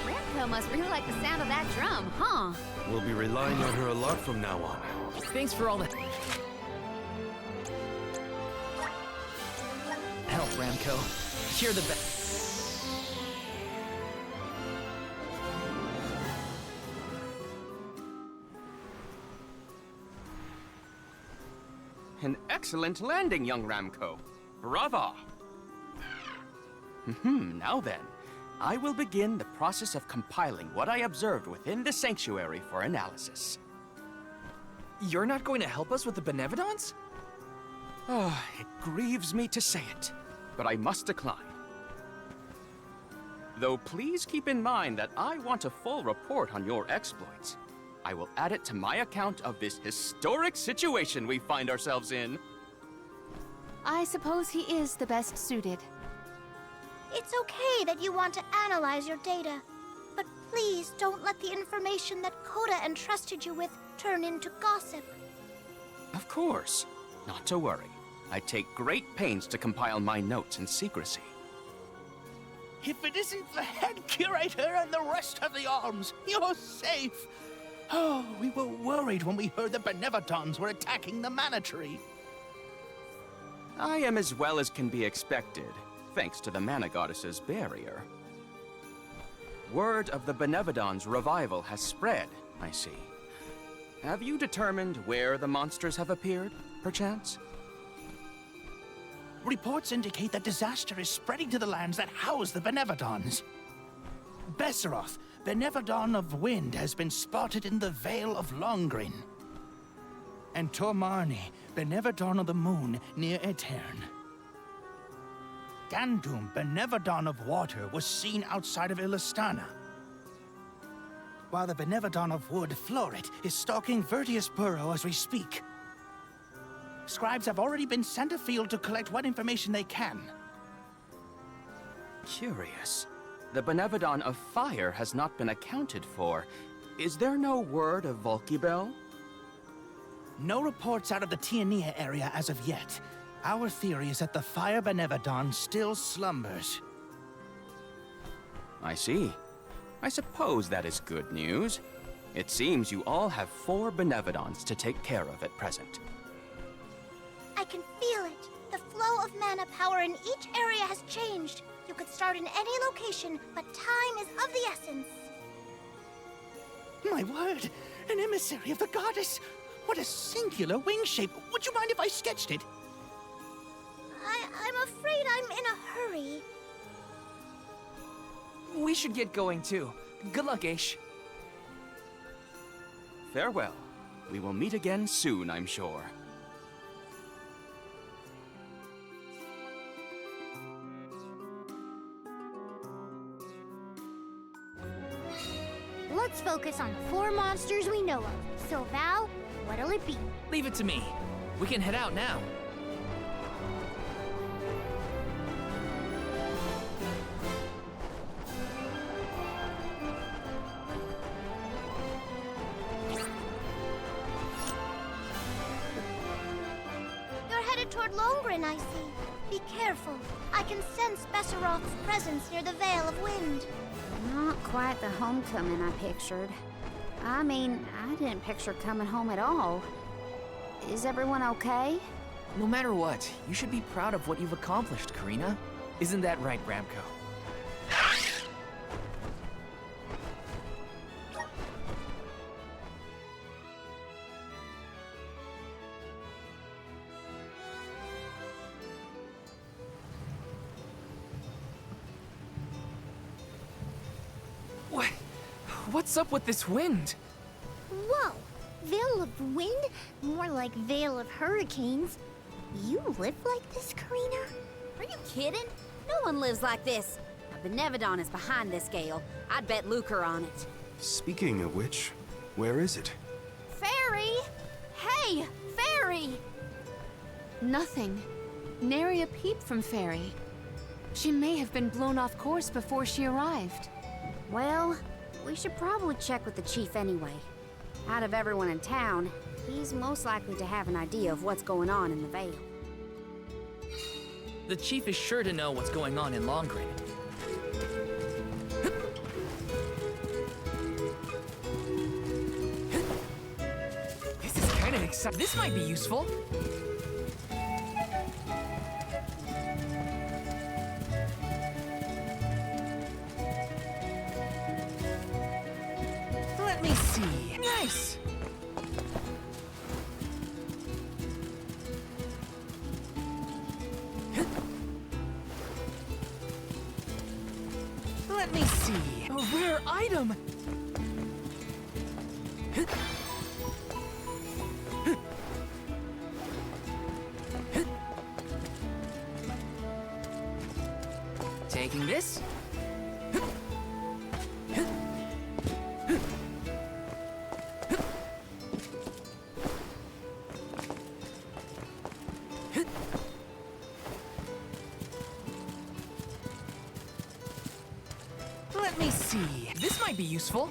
Speaker 2: Ramco must really like the sound of that drum, huh?
Speaker 3: We'll be relying on her a lot from now on.
Speaker 1: Thanks for all the help, Ramco. You're the best.
Speaker 6: An excellent landing, young Ramco. Brava! Now then, I will begin the process of compiling what I observed within the sanctuary for analysis.
Speaker 1: You're not going to help us with the Benevodons?
Speaker 6: It grieves me to say it, but I must decline. Though please keep in mind that I want a full report on your exploits. I will add it to my account of this historic situation we find ourselves in.
Speaker 7: I suppose he is the best suited.
Speaker 4: It's okay that you want to analyze your data, but please don't let the information that Coda entrusted you with turn into gossip.
Speaker 6: Of course. Not to worry. I take great pains to compile my notes in secrecy.
Speaker 10: If it isn't the head curator and the rest of the alms, you're safe. Oh, we were worried when we heard the Benevadons were attacking the Mana Tree.
Speaker 6: I am as well as can be expected, thanks to the Mana Goddess's barrier. Word of the Benevadons' revival has spread, I see. Have you determined where the monsters have appeared, perchance?
Speaker 10: Reports indicate that disaster is spreading to the lands that house the Benevadons. Besseroth, Benevadon of Wind, has been spotted in the Vale of Longrin. And Tormarni, Benevadon of the Moon, near Aetern. Gandum, Benevadon of Water, was seen outside of Illistana. While the Benevadon of Wood, Florit, is stalking Vertius Burrow as we speak. Scribes have already been sent afield to collect what information they can.
Speaker 6: Curious. The Benevadon of Fire has not been accounted for. Is there no word of Volkibel?
Speaker 10: No reports out of the Tiania area as of yet. Our theory is that the Fire Benevadon still slumbers.
Speaker 6: I see. I suppose that is good news. It seems you all have 4 Benevadons to take care of at present.
Speaker 4: I can feel it. The flow of mana power in each area has changed. You could start in any location, but time is of the essence.
Speaker 10: My word! An emissary of the goddess! What a singular wing shape! Would you mind if I sketched it?
Speaker 4: I'm afraid I'm in a hurry.
Speaker 1: We should get going too. Good luck, Aish.
Speaker 6: Farewell. We will meet again soon, I'm sure.
Speaker 4: Let's focus on the 4 monsters we know of. So, Val, what'll it be?
Speaker 1: Leave it to me. We can head out now.
Speaker 4: You're headed toward Longrin, I see. Be careful. I can sense Besseroth's presence near the Vale of Wind.
Speaker 2: Not quite the homecoming I pictured. I mean, I didn't picture coming home at all. Is everyone okay?
Speaker 1: No matter what, you should be proud of what you've accomplished, Karina. Isn't that right, Ramco? What's up with this wind?
Speaker 4: Whoa! Veil of Wind? More like Veil of Hurricanes. You live like this, Karina?
Speaker 2: Are you kidding? No one lives like this. A Benevadon is behind this gale. I'd bet lucre on it.
Speaker 3: Speaking of which, where is it?
Speaker 2: Fairy! Hey, Fairy!
Speaker 7: Nothing. Nary a peep from Fairy. She may have been blown off course before she arrived.
Speaker 2: Well, we should probably check with the chief anyway. Out of everyone in town, he's most likely to have an idea of what's going on in the Vale.
Speaker 1: The chief is sure to know what's going on in Longrin. This is kind of exciting. This might be useful. Let me see. Nice! Let me see. A rare item! Taking this. Let me see. This might be useful.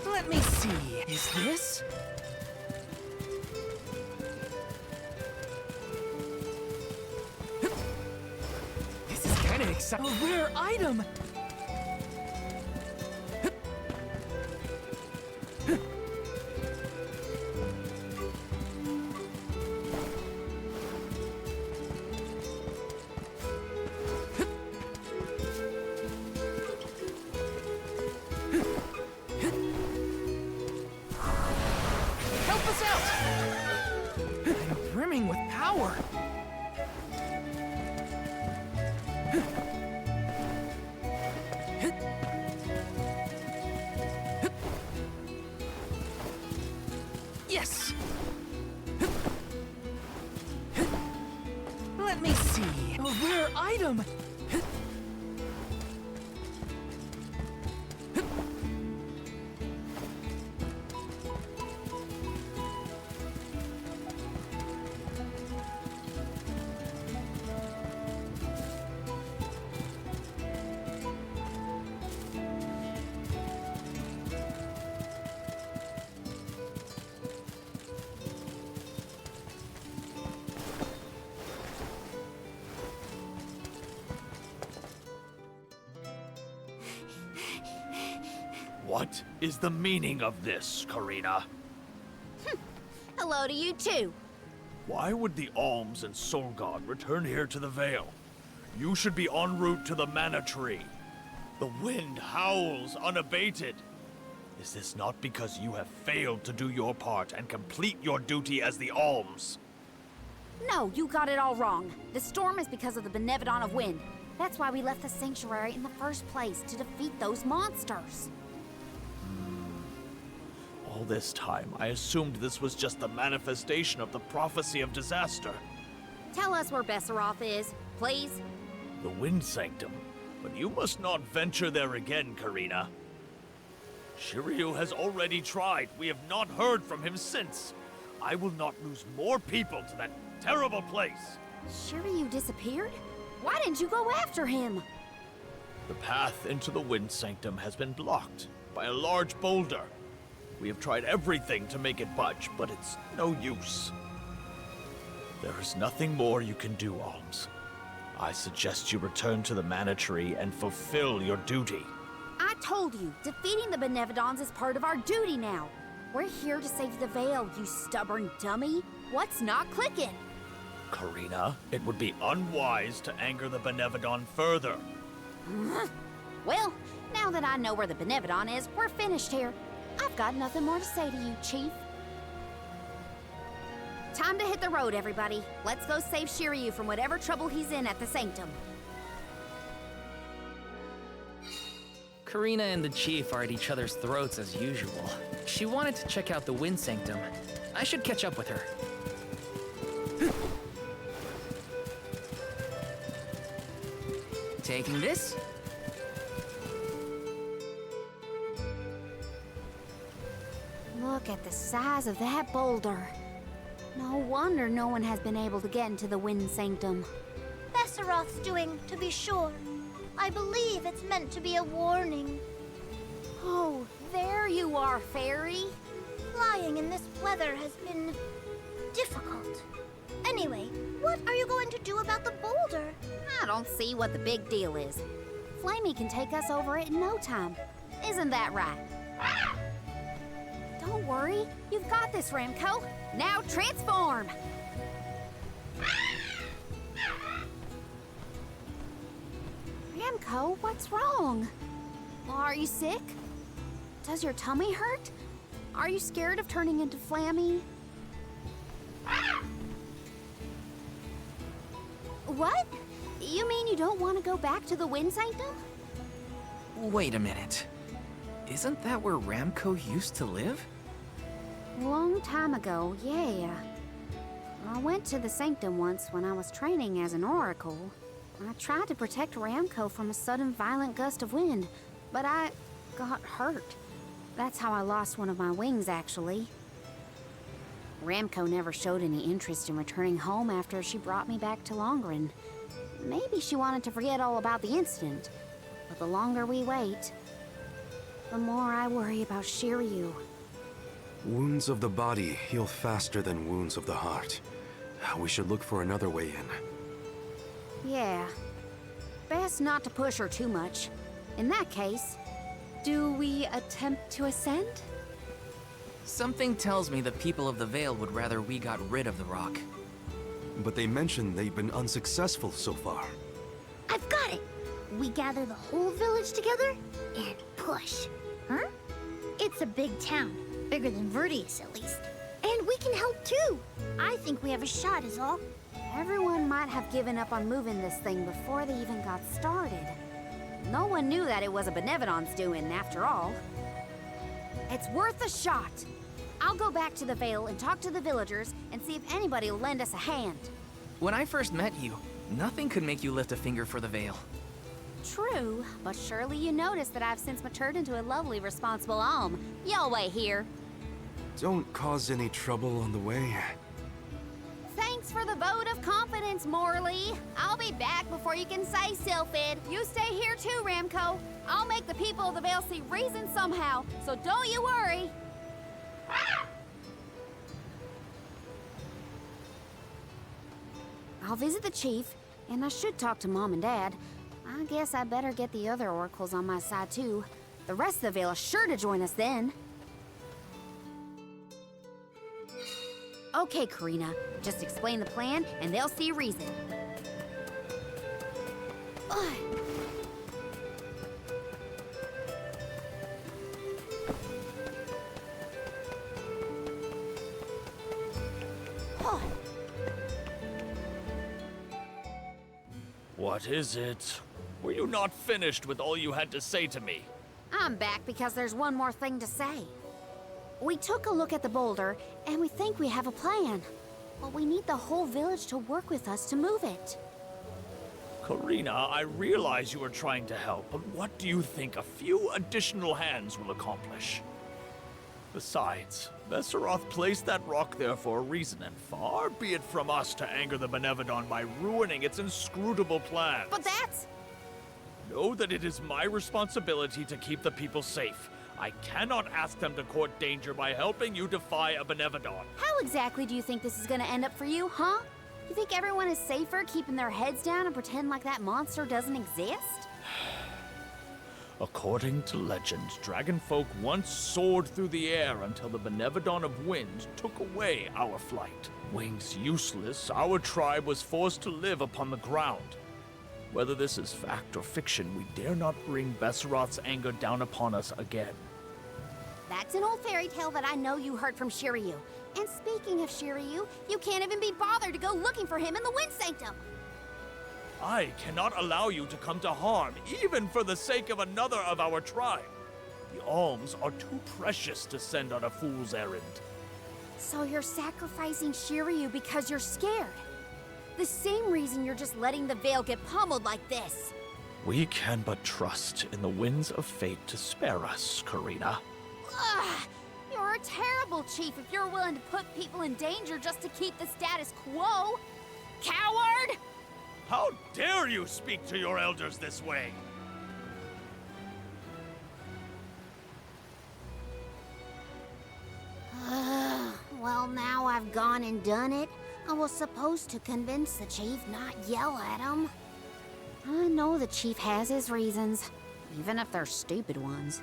Speaker 1: Let me see. Is this? exciting! A rare item! Help us out! I'm brimming with power! Yes! Let me see. A rare item!
Speaker 11: What is the meaning of this, Karina?
Speaker 2: Hello to you too.
Speaker 11: Why would the Alms and Soul God return here to the Vale? You should be en route to the Mana Tree. The wind howls unabated. Is this not because you have failed to do your part and complete your duty as the Alms?
Speaker 2: No, you got it all wrong. The storm is because of the Benevodon of Wind. That's why we left the sanctuary in the first place, to defeat those monsters.
Speaker 11: All this time, I assumed this was just the manifestation of the prophecy of disaster.
Speaker 2: Tell us where Besseroth is, please.
Speaker 11: The Wind Sanctum. But you must not venture there again, Karina. Shiryu has already tried. We have not heard from him since. I will not lose more people to that terrible place.
Speaker 2: Shiryu disappeared? Why didn't you go after him?
Speaker 11: The path into the Wind Sanctum has been blocked by a large boulder. We have tried everything to make it budge, but it's no use. There is nothing more you can do, Alms. I suggest you return to the Mana Tree and fulfill your duty.
Speaker 2: I told you, defeating the Benevodons is part of our duty now. We're here to save the Vale, you stubborn dummy. What's not clicking?
Speaker 11: Karina, it would be unwise to anger the Benevodon further.
Speaker 2: Well, now that I know where the Benevodon is, we're finished here. I've got nothing more to say to you, Chief. Time to hit the road, everybody. Let's go save Shiryu from whatever trouble he's in at the Sanctum.
Speaker 1: Karina and the Chief are at each other's throats as usual. She wanted to check out the Wind Sanctum. I should catch up with her. Taking this?
Speaker 2: Look at the size of that boulder. No wonder no one has been able to get into the Wind Sanctum.
Speaker 4: Besseroth's doing, to be sure. I believe it's meant to be a warning.
Speaker 2: Oh, there you are, Fairy.
Speaker 4: Flying in this weather has been difficult. Anyway, what are you going to do about the boulder?
Speaker 2: I don't see what the big deal is. Flamey can take us over it in no time. Isn't that right? Don't worry, you've got this, Ramco. Now transform! Ramco, what's wrong? Are you sick? Does your tummy hurt? Are you scared of turning into Flammy? What? You mean you don't want to go back to the Wind Sanctum?
Speaker 1: Wait a minute. Isn't that where Ramco used to live?
Speaker 2: Long time ago, yeah. I went to the Sanctum once when I was training as an Oracle. I tried to protect Ramco from a sudden violent gust of wind, but I got hurt. That's how I lost one of my wings, actually. Ramco never showed any interest in returning home after she brought me back to Longren. Maybe she wanted to forget all about the incident, but the longer we wait, the more I worry about Shiryu.
Speaker 3: Wounds of the body heal faster than wounds of the heart. We should look for another way in.
Speaker 2: Yeah. Best not to push her too much. In that case,
Speaker 7: Do we attempt to ascend?
Speaker 1: Something tells me the people of the Vale would rather we got rid of the rock.
Speaker 3: But they mentioned they've been unsuccessful so far.
Speaker 4: I've got it! We gather the whole village together and push. Huh? It's a big town. Bigger than Verdius, at least. And we can help too. I think we have a shot is all.
Speaker 2: everyone might have given up on moving this thing before they even got started. No one knew that it was a Benevodon's doing, after all. It's worth a shot. I'll go back to the Vale and talk to the villagers and see if anybody will lend us a hand.
Speaker 1: When I first met you, nothing could make you lift a finger for the Vale.
Speaker 2: True, but surely you noticed that I've since matured into a lovely, responsible alm. Y'all wait here.
Speaker 3: Don't cause any trouble on the way.
Speaker 2: Thanks for the vote of confidence, Morley. I'll be back before you can say Sylphid. You stay here too, Ramco. I'll make the people of the Vale see reason somehow, so don't you worry. I'll visit the chief, and I should talk to Mom and Dad. I guess I better get the other oracles on my side too. The rest of the Vale is sure to join us then. Okay, Karina. Just explain the plan, and they'll see reason. Ugh. Oh.
Speaker 11: What is it? Were you not finished with all you had to say to me?
Speaker 2: I'm back because there's one more thing to say. We took a look at the boulder, and we think we have a plan. But we need the whole village to work with us to move it.
Speaker 11: Karina, I realize you are trying to help, but what do you think a few additional hands will accomplish? Besides, Besseroth placed that rock there for a reason, and far be it from us to anger the Benevodon by ruining its inscrutable plans.
Speaker 2: But that's...
Speaker 11: Know that it is my responsibility to keep the people safe. I cannot ask them to court danger by helping you defy a Benevodon.
Speaker 2: How exactly do you think this is gonna end up for you, huh? You think everyone is safer keeping their heads down and pretend like that monster doesn't exist?
Speaker 11: According to legend, dragonfolk once soared through the air until the Benevodon of Wind took away our flight. Wings useless, our tribe was forced to live upon the ground. Whether this is fact or fiction, we dare not bring Besseroth's anger down upon us again.
Speaker 2: That's an old fairy tale that I know you heard from Shiryu. And speaking of Shiryu, you can't even be bothered to go looking for him in the Wind Sanctum.
Speaker 11: I cannot allow you to come to harm, even for the sake of another of our tribe. The alms are too precious to send on a fool's errand.
Speaker 2: So you're sacrificing Shiryu because you're scared. The same reason you're just letting the Vale get pummeled like this.
Speaker 11: We can but trust in the winds of fate to spare us, Karina.
Speaker 2: Ugh! You're a terrible chief if you're willing to put people in danger just to keep the status quo. Coward!
Speaker 11: How dare you speak to your elders this way?
Speaker 2: Well, now I've gone and done it. I was supposed to convince the chief, not yell at him. I know the chief has his reasons, even if they're stupid ones.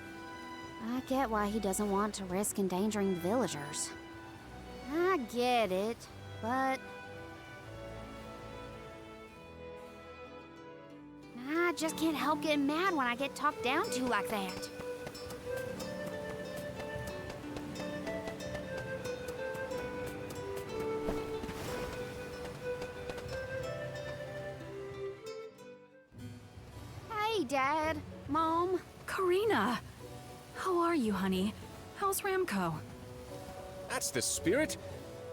Speaker 2: I get why he doesn't want to risk endangering the villagers. I get it, but... I just can't help getting mad when I get talked down to like that. Hey, Dad, Mom.
Speaker 12: Karina! How are you, honey? How's Ramco?
Speaker 13: That's the spirit.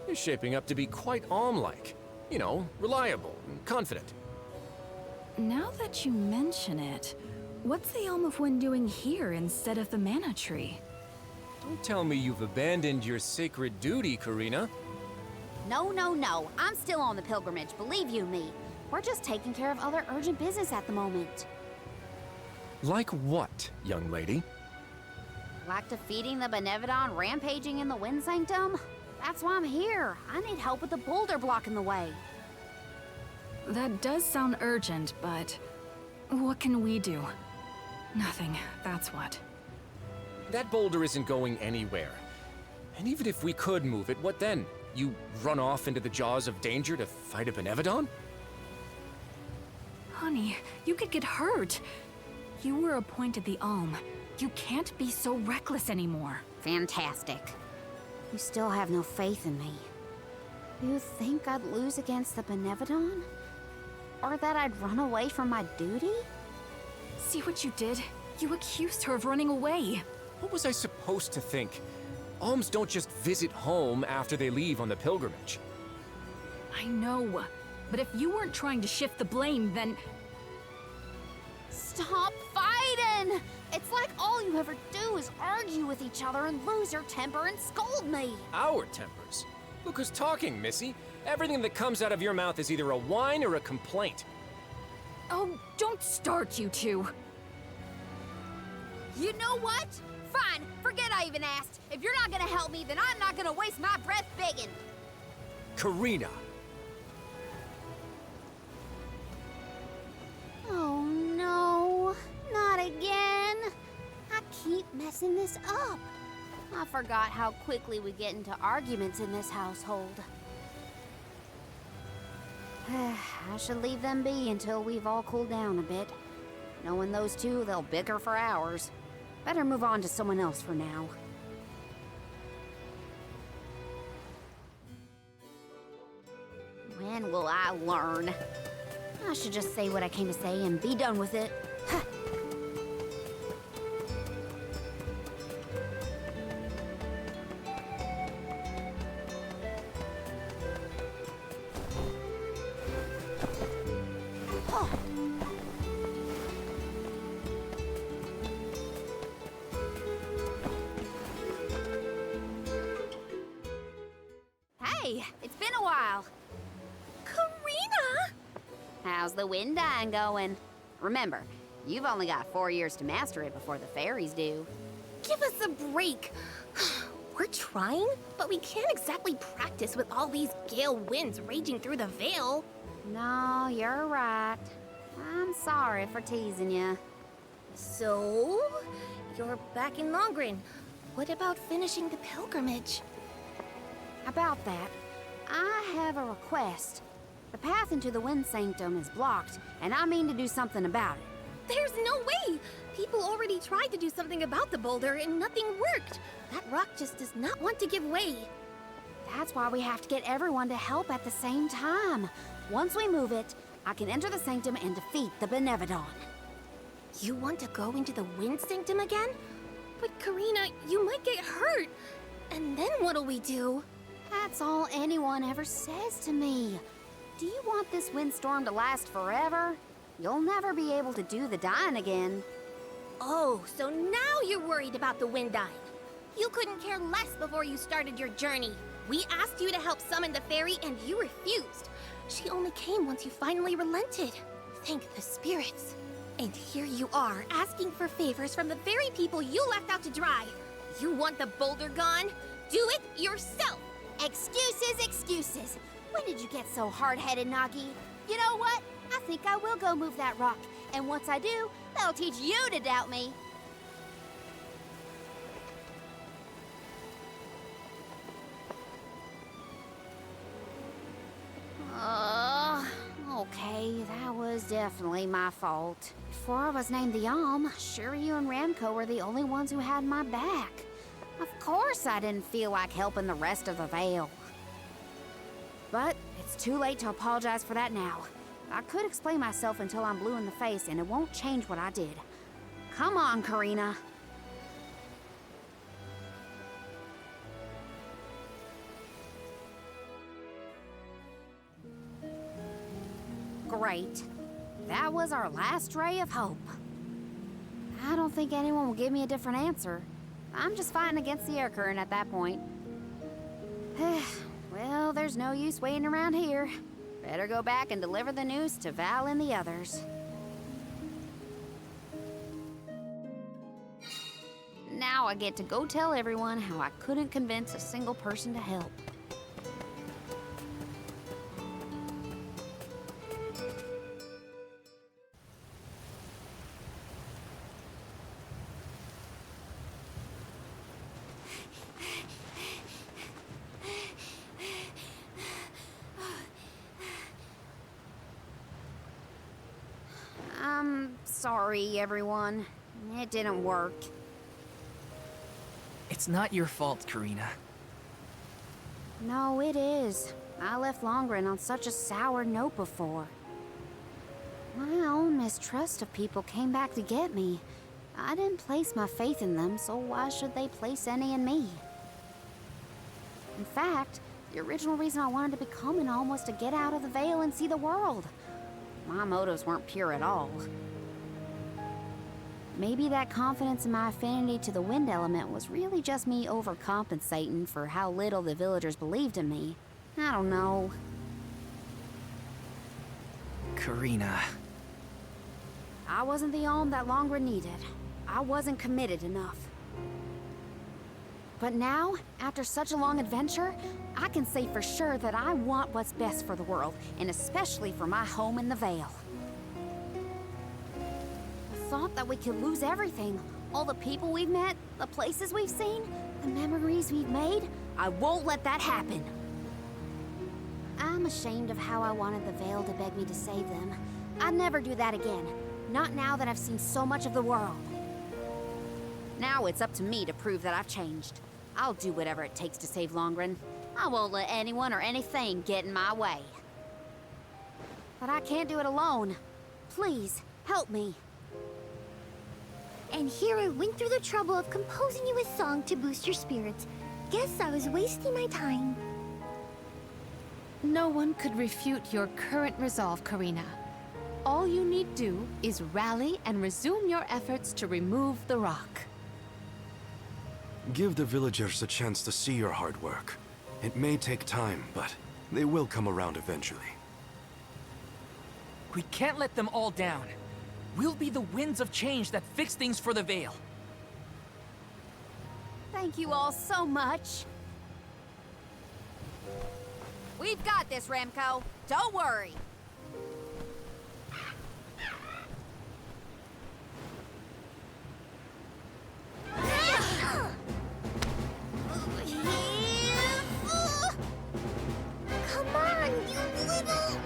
Speaker 13: You're shaping up to be quite Alm-like. You know, reliable and confident.
Speaker 12: Now that you mention it, what's the Elm of Wind doing here instead of the Mana Tree?
Speaker 13: Don't tell me you've abandoned your sacred duty, Karina.
Speaker 2: No, no, no. I'm still on the pilgrimage, believe you me. We're just taking care of other urgent business at the moment.
Speaker 13: Like what, young lady?
Speaker 2: Like defeating the Benevodon rampaging in the Wind Sanctum? That's why I'm here. I need help with the boulder blocking the way.
Speaker 12: That does sound urgent, but What can we do? Nothing, that's what.
Speaker 13: That boulder isn't going anywhere. And even if we could move it, what then? You run off into the jaws of danger to fight a Benevodon?
Speaker 12: Honey, you could get hurt. You were appointed the Alm. You can't be so reckless anymore.
Speaker 2: Fantastic. You still have no faith in me. You think I'd lose against the Benevodon? Or that I'd run away from my duty?
Speaker 12: See what you did? You accused her of running away.
Speaker 13: What was I supposed to think? Alms don't just visit home after they leave on the pilgrimage.
Speaker 12: I know. But if you weren't trying to shift the blame, then...
Speaker 2: Stop fighting! It's like all you ever do is argue with each other and lose your temper and scold me.
Speaker 13: Our tempers? Look who's talking, Missy. Everything that comes out of your mouth is either a whine or a complaint.
Speaker 12: Oh, don't start, you two.
Speaker 2: You know what? Fine, forget I even asked. If you're not gonna help me, then I'm not gonna waste my breath begging.
Speaker 13: Karina!
Speaker 2: Oh no, not again. I keep messing this up. I forgot how quickly we get into arguments in this household. I should leave them be until we've all cooled down a bit. Knowing those two, they'll bicker for hours. Better move on to someone else for now. When will I learn? I should just say what I came to say and be done with it. Hey, it's been a while.
Speaker 4: Karina!
Speaker 2: How's the wind dying going? Remember, you've only got 4 years to master it before the fairies do.
Speaker 4: Give us a break. We're trying, but we can't exactly practice with all these gale winds raging through the Vale.
Speaker 2: No, you're right. I'm sorry for teasing you.
Speaker 4: So, you're back in Longrin. What about finishing the pilgrimage?
Speaker 2: About that, I have a request. The path into the Wind Sanctum is blocked, and I mean to do something about it.
Speaker 4: There's no way! People already tried to do something about the boulder and nothing worked. That rock just does not want to give way.
Speaker 2: That's why we have to get everyone to help at the same time. Once we move it, I can enter the Sanctum and defeat the Benevodon.
Speaker 4: You want to go into the Wind Sanctum again? But Karina, you might get hurt. And then what'll we do?
Speaker 2: That's all anyone ever says to me. Do you want this windstorm to last forever? You'll never be able to do the dying again.
Speaker 4: Oh, so now you're worried about the wind dying. You couldn't care less before you started your journey. We asked you to help summon the fairy and you refused. She only came once you finally relented. Thank the spirits. And here you are, asking for favors from the very people you left out to dry. You want the boulder gone? Do it yourself!
Speaker 2: Excuses, excuses. When did you get so hard-headed, Nagi? You know what? I think I will go move that rock. And once I do, that'll teach you to doubt me. Okay, that was definitely my fault. Before I was named the Alm, Shiryu and Ramco were the only ones who had my back. Of course I didn't feel like helping the rest of the Vale. But it's too late to apologize for that now. I could explain myself until I'm blue in the face, and it won't change what I did. Come on, Karina. Great. That was our last ray of hope. I don't think anyone will give me a different answer. I'm just fighting against the air current at that point. Well, there's no use waiting around here. Better go back and deliver the news to Val and the others. Now I get to go tell everyone how I couldn't convince a single person to help. Sorry, everyone. It didn't work.
Speaker 1: It's not your fault, Karina.
Speaker 2: No, it is. I left Longren on such a sour note before. My own mistrust of people came back to get me. I didn't place my faith in them, so why should they place any in me? In fact, the original reason I wanted to become an Alm was to get out of the Veil and see the world. My motives weren't pure at all. Maybe that confidence in my affinity to the wind element was really just me overcompensating for how little the villagers believed in me. I don't know.
Speaker 1: Karina.
Speaker 2: I wasn't the Alm that Longren needed. I wasn't committed enough. But now, after such a long adventure, I can say for sure that I want what's best for the world, and especially for my home in the Vale. The thought that we could lose everything, all the people we've met, the places we've seen, the memories we've made, I won't let that happen. I'm ashamed of how I wanted the Vale to beg me to save them. I'd never do that again. Not now that I've seen so much of the world. Now it's up to me to prove that I've changed. I'll do whatever it takes to save Longren. I won't let anyone or anything get in my way. But I can't do it alone. Please, help me.
Speaker 4: And here I went through the trouble of composing you a song to boost your spirits. Guess I was wasting my time.
Speaker 7: No one could refute your current resolve, Karina. All you need do is rally and resume your efforts to remove the rock.
Speaker 3: Give the villagers a chance to see your hard work. It may take time, but they will come around eventually.
Speaker 1: We can't let them all down. We'll be the winds of change that fix things for the Vale.
Speaker 2: Thank you all so much. We've got this, Remco. Don't worry.
Speaker 4: Come on, you little...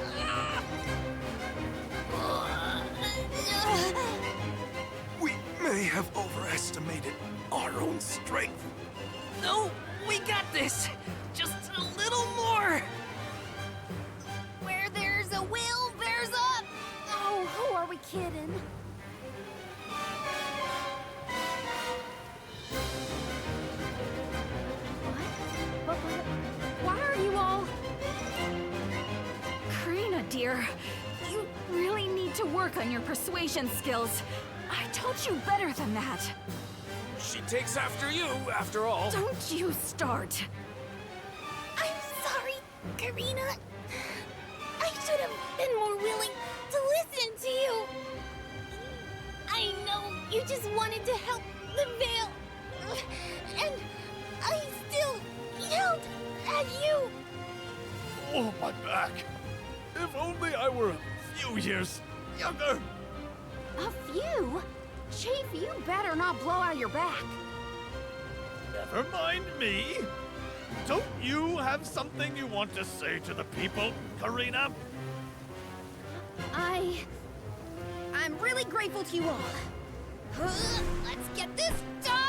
Speaker 3: We may have overestimated our own strength.
Speaker 1: No, we got this. Just a little more.
Speaker 2: Where there's a will, there's a... Oh, who are we kidding? What? Why are you all...
Speaker 12: Karina, dear, you really need to work on your persuasion skills. I told you better than that.
Speaker 13: She takes after you, after all.
Speaker 12: Don't you start.
Speaker 4: I'm sorry, Karina. I should have been more willing to listen to you. I know you just wanted to help the Vale. And I still yelled at you.
Speaker 11: Oh, my back. If only I were a few years younger.
Speaker 2: A few? Chief, you better not blow out your back.
Speaker 11: Never mind me. Don't you have something you want to say to the people, Karina?
Speaker 2: I'm really grateful to you all. Let's get this done!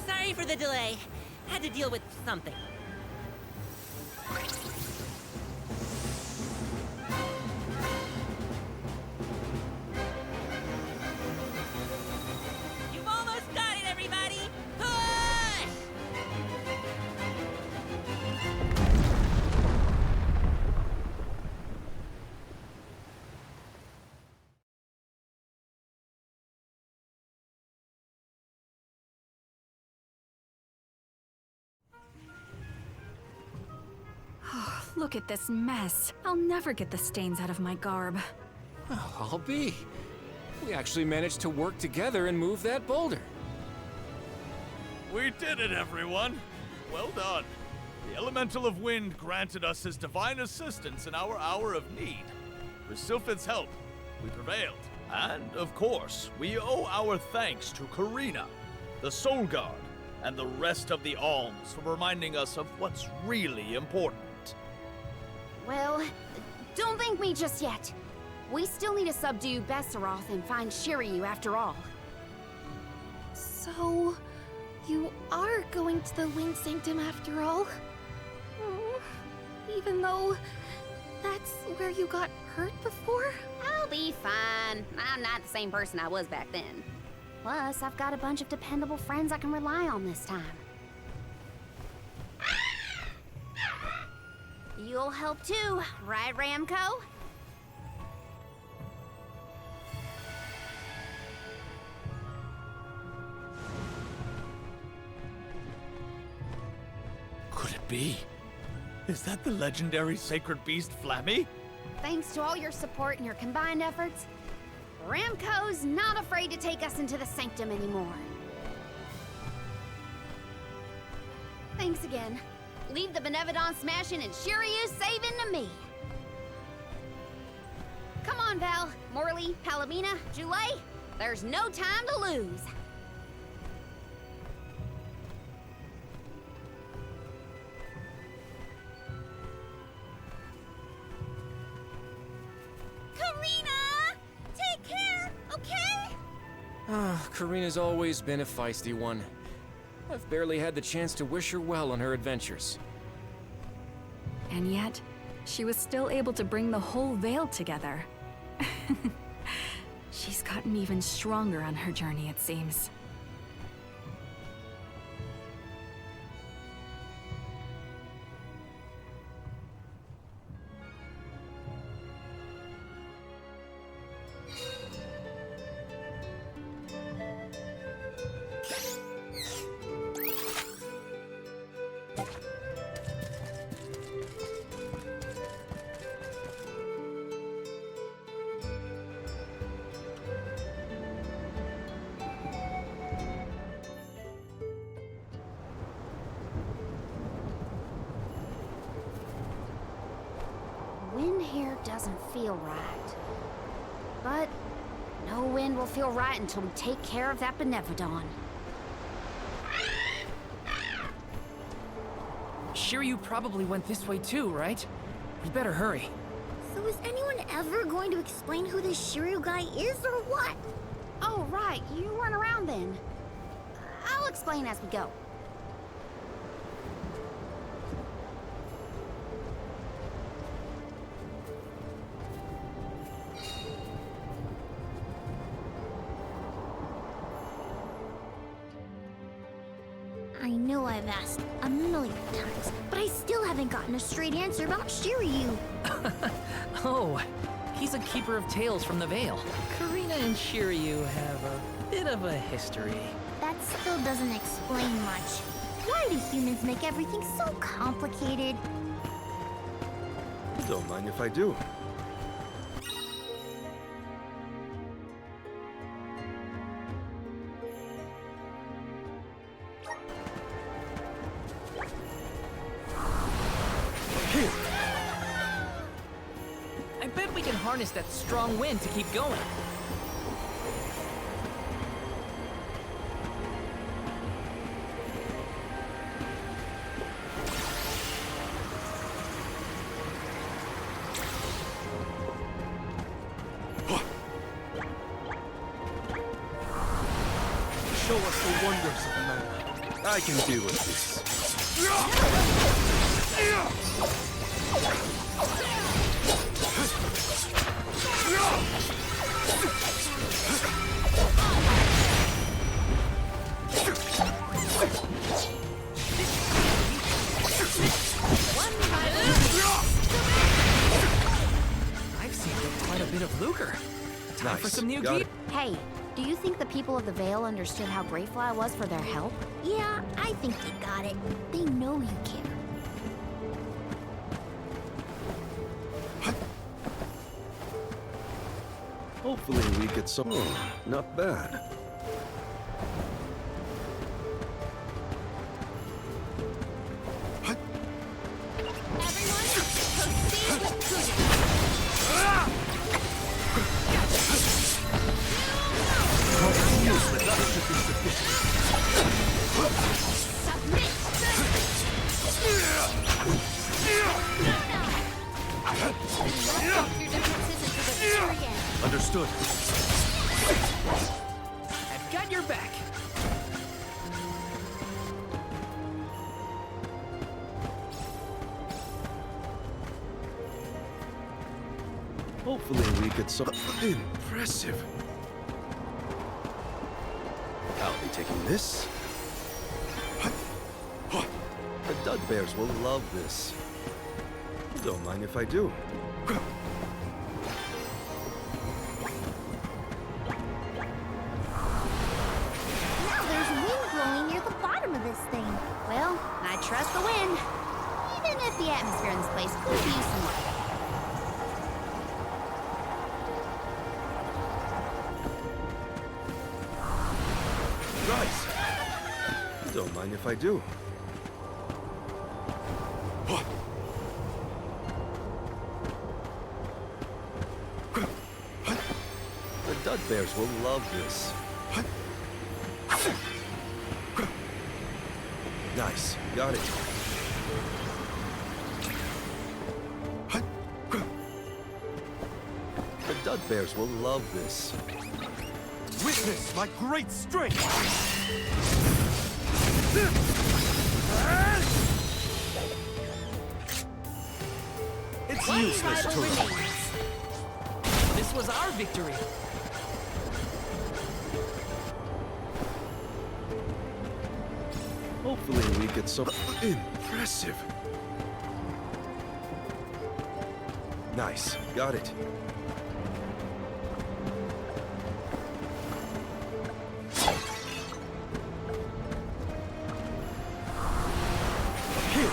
Speaker 14: Sorry for the delay. Had to deal with something. You've almost got it, everybody! Push!
Speaker 12: Look at this mess. I'll never get the stains out of my garb.
Speaker 13: Well, I'll be. We actually managed to work together and move that boulder.
Speaker 11: We did it, everyone. Well done. The Elemental of Wind granted us his divine assistance in our hour of need. With Sylphid's help, we prevailed. And, of course, we owe our thanks to Karina, the Soul Guard, and the rest of the Alms for reminding us of what's really important.
Speaker 2: Well, don't thank me just yet. We still need to subdue Besseroth and find Shiryu after all.
Speaker 12: So, you are going to the Wind Sanctum after all? Oh, even though that's where you got hurt before?
Speaker 2: I'll be fine. I'm not the same person I was back then. Plus, I've got a bunch of dependable friends I can rely on this time. You'll help too, right, Ramco?
Speaker 11: Could it be? Is that the legendary sacred beast Flammy?
Speaker 2: Thanks to all your support and your combined efforts, Ramco's not afraid to take us into the Sanctum anymore. Thanks again. Leave the Benevodon smashing and Shiryu saving to me. Come on, Val, Morley, Palomina, Joulet. There's no time to lose.
Speaker 4: Karina! Take care, okay?
Speaker 13: Karina's always been a feisty one. I've barely had the chance to wish her well on her adventures.
Speaker 12: And yet, she was still able to bring the whole Vale together. She's gotten even stronger on her journey, it seems.
Speaker 2: Wind here doesn't feel right. But no wind will feel right until we take care of that Benevodon.
Speaker 1: Shiryu probably went this way too, right? We better hurry.
Speaker 4: So is anyone ever going to explain who this Shiryu guy is or what?
Speaker 2: Oh, right. You weren't around then. I'll explain as we go.
Speaker 4: I know I've asked a million times, but I still haven't gotten a straight answer about Shiryu.
Speaker 1: Oh, he's a keeper of tales from the Vale. Karina and Shiryu have a bit of a history.
Speaker 4: That still doesn't explain much. Why do humans make everything so complicated?
Speaker 3: Don't mind if I do.
Speaker 1: I bet we can harness that strong wind to keep going.
Speaker 3: Show us the wonders of man. I can deal with this.
Speaker 1: I've seen quite a bit of lucre. Time for some new
Speaker 3: Got
Speaker 1: gear.
Speaker 3: it.
Speaker 2: Hey, do you think the people of the Vale understood how grateful I was for their help?
Speaker 4: Yeah, I think they got it. They know you care.
Speaker 3: Hopefully we get some... not bad.
Speaker 4: Everyone, proceed with prudence.
Speaker 3: Understood.
Speaker 1: I've got your back.
Speaker 3: Hopefully we could Impressive. I'll be taking this. The Dudbears will love this. Don't mind if I do.
Speaker 4: Now there's wind blowing near the bottom of this thing.
Speaker 2: Well, I trust the wind. Even if the atmosphere in this place could use some light.
Speaker 3: Rise. Don't mind if I do. The Dudbears will love this. Nice. Got it. The Dudbears will love this. Witness my great strength! It's
Speaker 1: One
Speaker 3: useless
Speaker 1: rival
Speaker 3: to...
Speaker 1: remains. This was our victory.
Speaker 3: Hopefully we get some... Impressive. Nice. Got it. Here.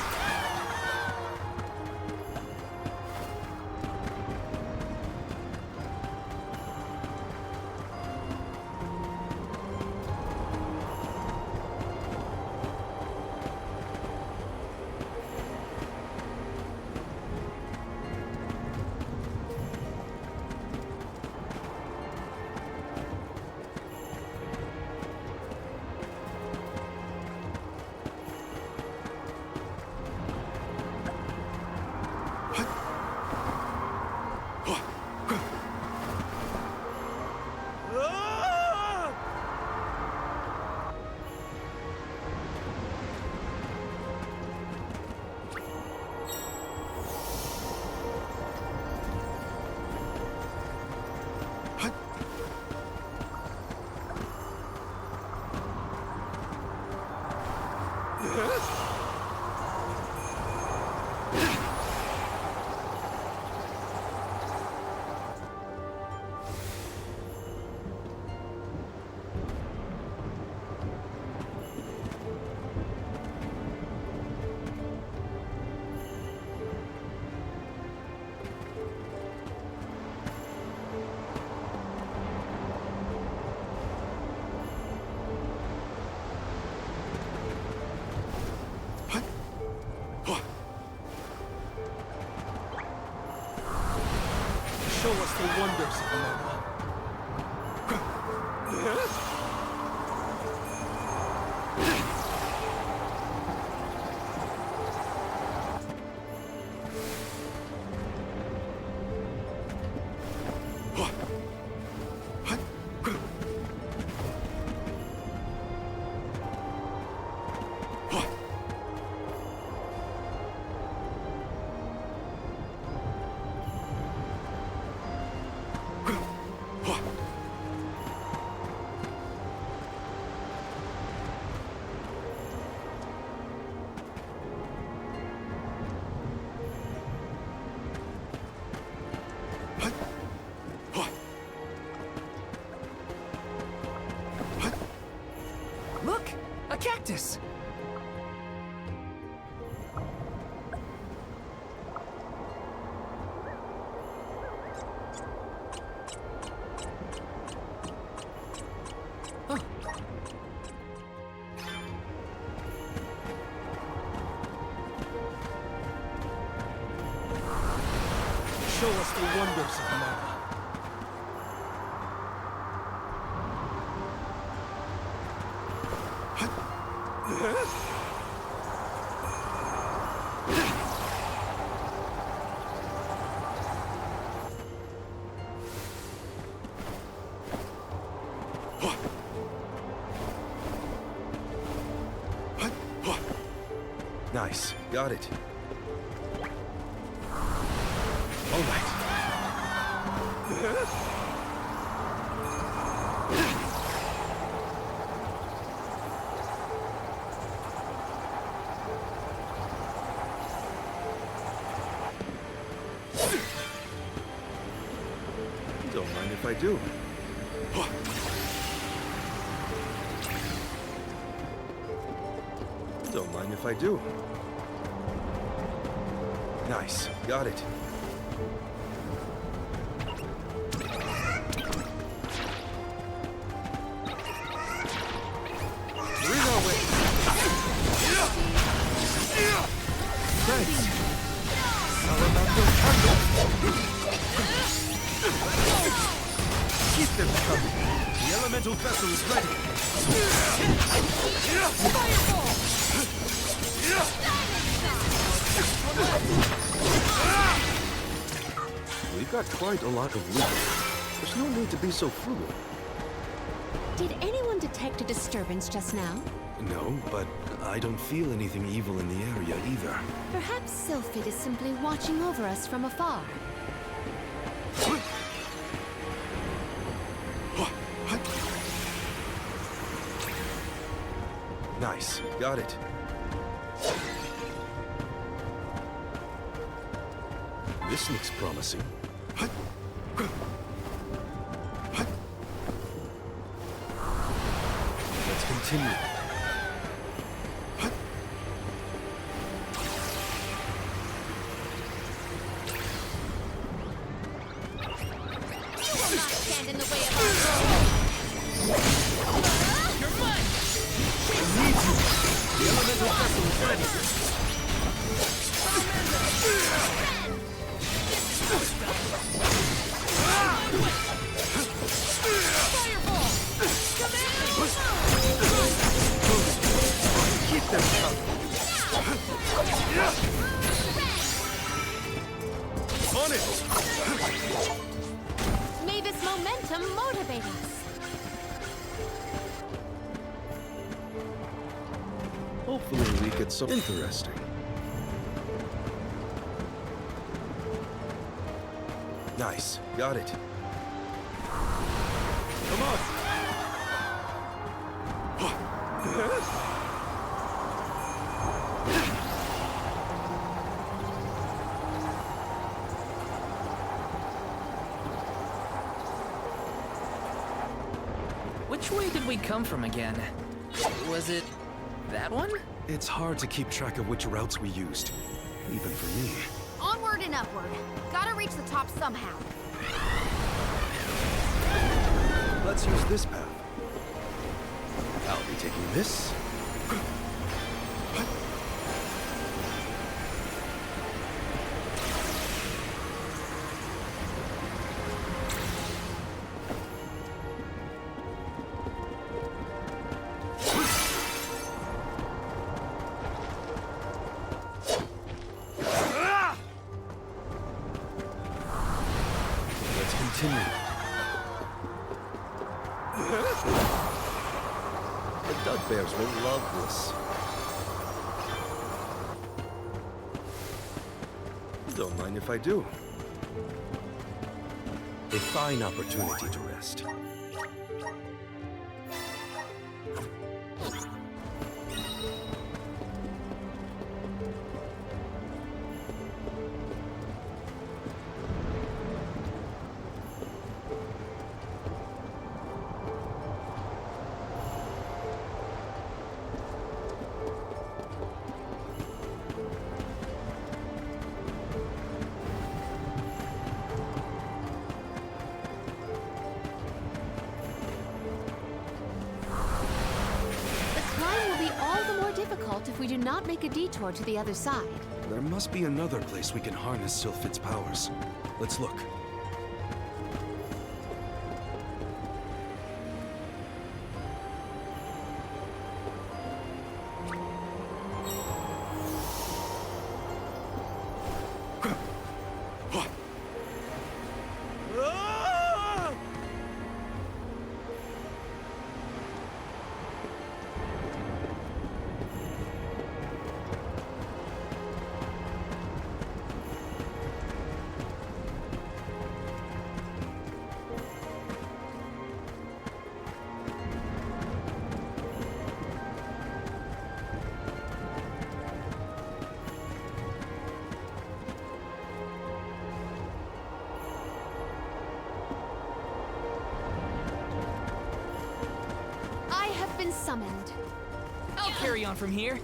Speaker 3: Show us the wonders of Mana.
Speaker 1: Look! A cactus! Huh.
Speaker 3: Show us the wonders of Mana. Nice. Got it. All right. Don't mind if I do. Don't mind if I do. Nice. Got it. Bring our way. Thanks. Salamander Thunder. Keep them coming. The elemental vessel is ready. Fireball! We've got quite a lot of loot. There's no need to be so frugal.
Speaker 7: Did anyone detect a disturbance just now?
Speaker 3: No, but I don't feel anything evil in the area either.
Speaker 7: Perhaps Sylphid is simply watching over us from afar.
Speaker 3: Nice. Got it. This looks promising. Let's continue.
Speaker 14: You will not stand in the way of our goal. You're mine.
Speaker 3: I need you. The elemental vessel is ready. Keep them coming. On it.
Speaker 7: May this momentum motivate us.
Speaker 3: Hopefully we get some interesting. Nice. Got it. Come on.
Speaker 1: Which way did we come from again? Was it that one?
Speaker 3: It's hard to keep track of which routes we used, even for me.
Speaker 2: Onward and upward. Gotta reach the top somehow.
Speaker 3: Let's use this path. I'll be taking this. Let's continue. The Dugbears will love this. Don't mind if I do. A fine opportunity to rest.
Speaker 7: If we do not make a detour to the other side.
Speaker 3: There must be another place we can harness Sylphid's powers. Let's look.
Speaker 7: been summoned.
Speaker 1: I'll carry on from here.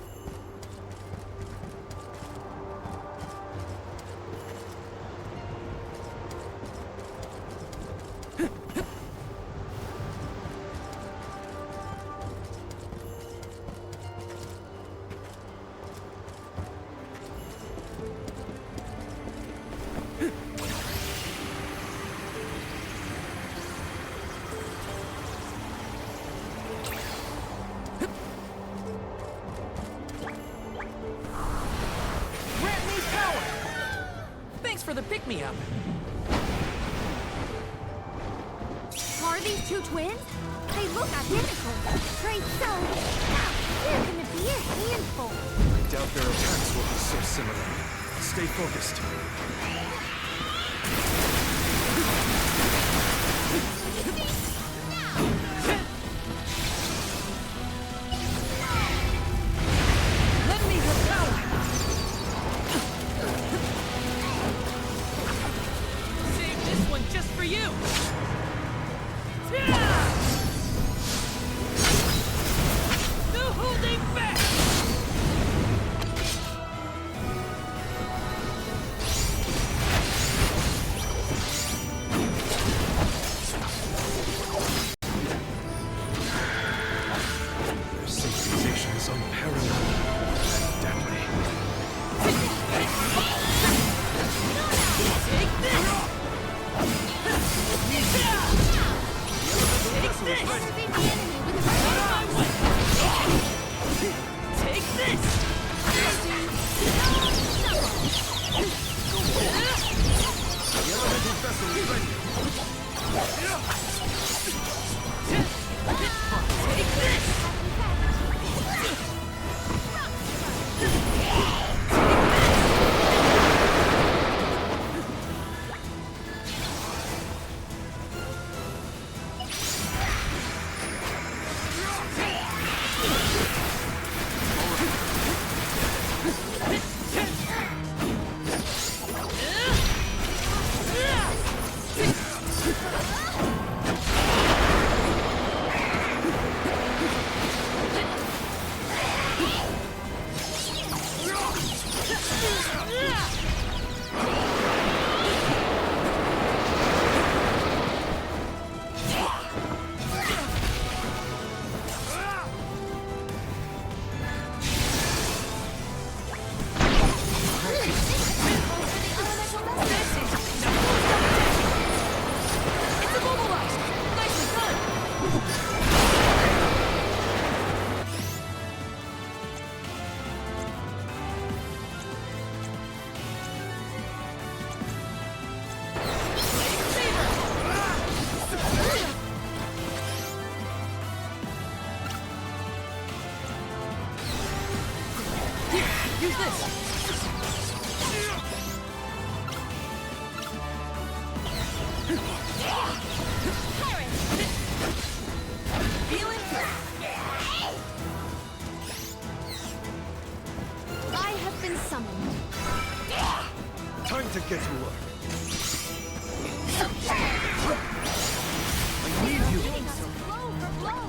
Speaker 1: For the pick-me-up.
Speaker 2: Are these two twins? They look identical. Great so. They're gonna be a handful.
Speaker 3: I doubt their attacks will be so similar. Stay focused.
Speaker 1: Let me have power. Save this one just for you. No holding back.
Speaker 3: Their synchronization is unparalleled. Deadly.
Speaker 1: Take this. Take this. Take this.
Speaker 3: The elemental vessel is ready.
Speaker 1: Take this. Use this! Feeling good.
Speaker 7: I have been summoned.
Speaker 3: Time to get to work. I need you.
Speaker 2: Blow for blow.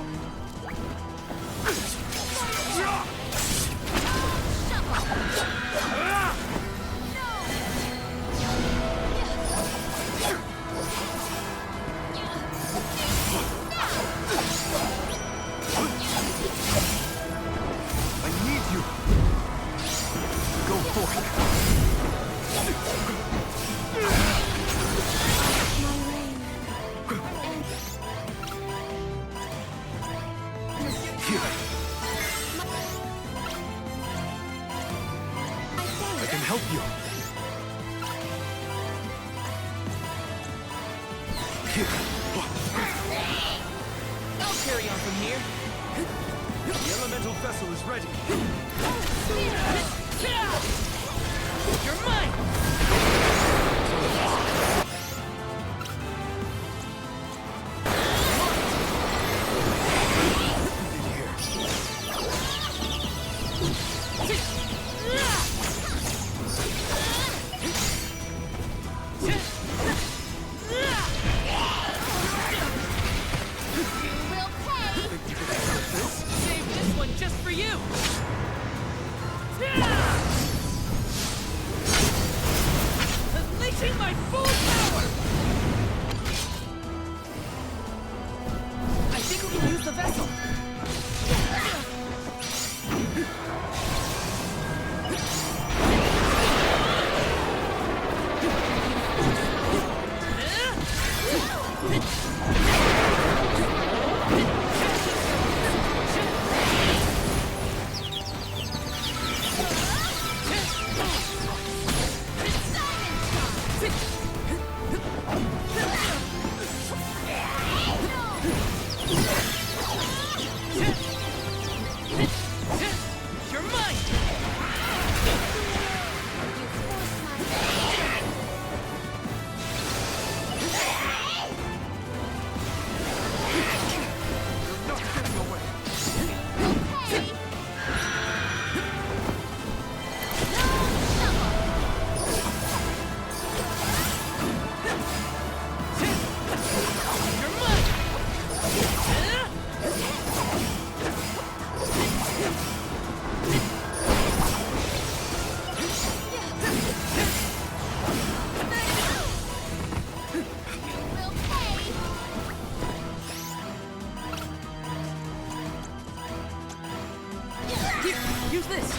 Speaker 3: I need you. Go forth. Here. I can help you. Here.
Speaker 1: I'll carry on from here.
Speaker 3: The elemental vessel is ready.
Speaker 1: You're mine!
Speaker 2: We'll pay.
Speaker 3: Think you can handle this?
Speaker 1: Here, use this.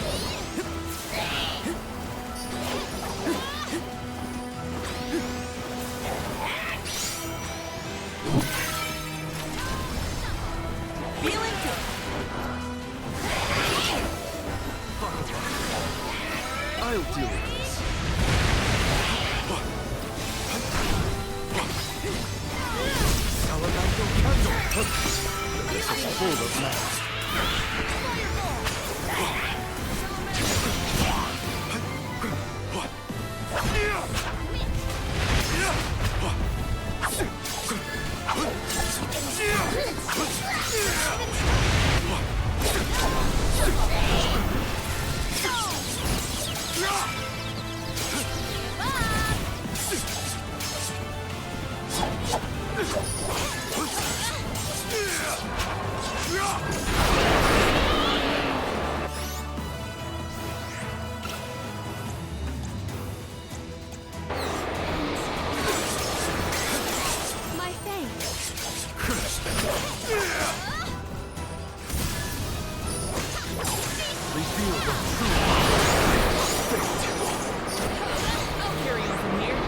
Speaker 1: Feeling good.
Speaker 3: I'll deal with this. Elemental candle. This is full of life.
Speaker 7: My thanks.
Speaker 3: Reveal the true
Speaker 1: I'll carry on from here.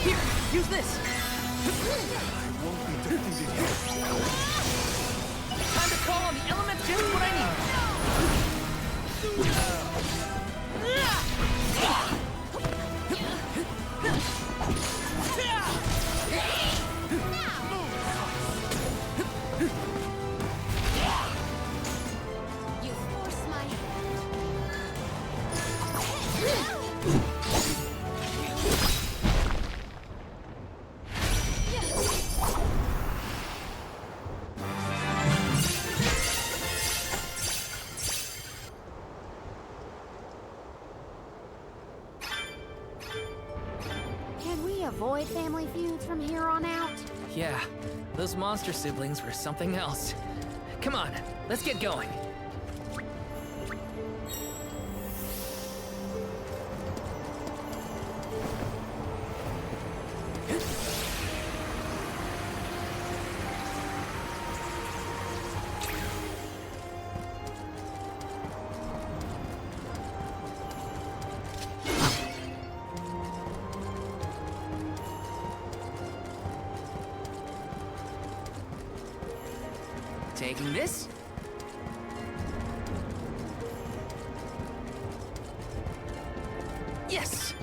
Speaker 1: Here, use this.
Speaker 3: won't be defeated here.
Speaker 1: Time to call on the element, just what I need.
Speaker 2: You force my Can we avoid family feuds from here on out?
Speaker 1: Yeah, those monster siblings were something else. Come on, let's get going. Taking this. Yes!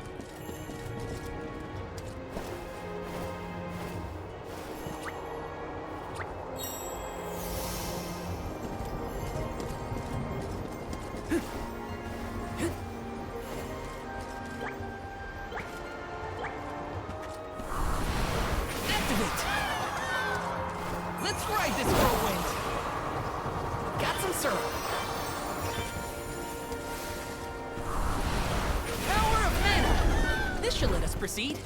Speaker 1: Activate! Let's ride this whirlwind! Got some syrup. Power of mana! This should let us proceed.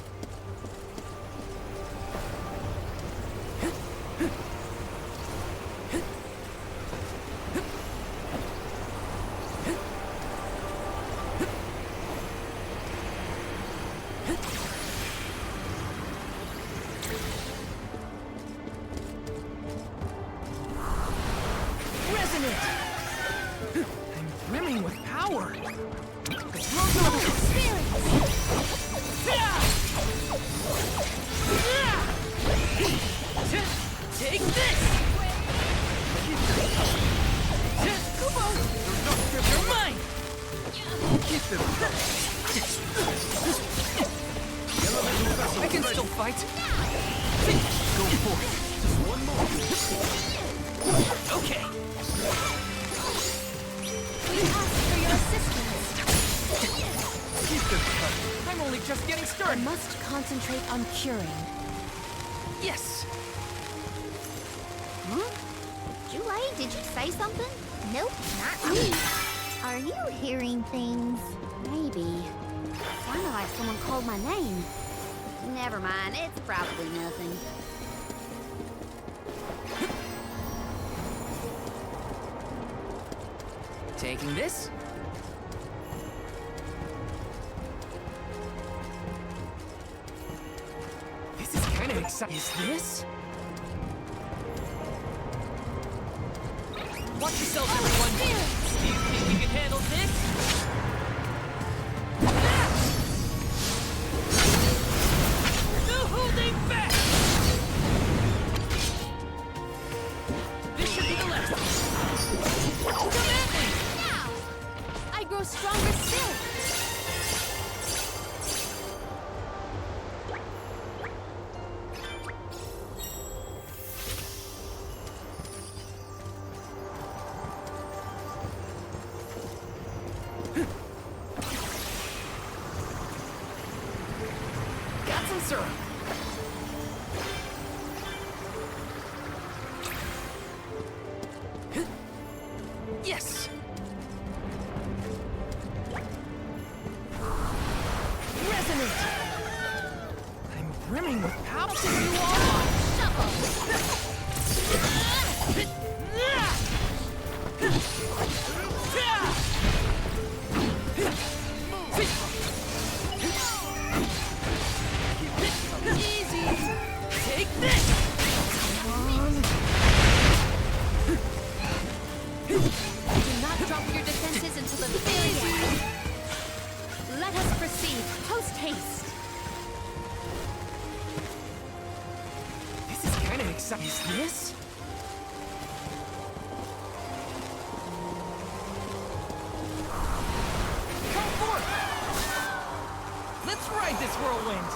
Speaker 1: Resonant! I'm brimming with power. Take this! Kubo! You're mine!
Speaker 3: Keep them
Speaker 1: I can still fight. Go for it. Just one more. Okay.
Speaker 2: We ask for your assistance.
Speaker 1: Keep them coming. I'm only just getting
Speaker 2: I
Speaker 1: started.
Speaker 2: must concentrate on curing.
Speaker 1: Yes.
Speaker 4: Huh? Julay, did you say something? Nope, not me. Are you hearing things?
Speaker 2: Maybe. Sounded like someone called my name.
Speaker 4: Never mind, it's probably nothing.
Speaker 1: Taking this. This is kind of exciting. Is this? Watch yourselves, everyone! Do you think we can handle this? No holding back! This should be the last. Come at me!
Speaker 7: Now! I grow stronger still!
Speaker 1: Got some syrup. Yes! Resonant! I'm brimming with power. To you all! Easy! Take this! Come on!
Speaker 7: Do not drop your defenses until the very end. Let us proceed, post haste.
Speaker 1: This is kind of exciting. Is this? Come forth! Let's ride this whirlwind!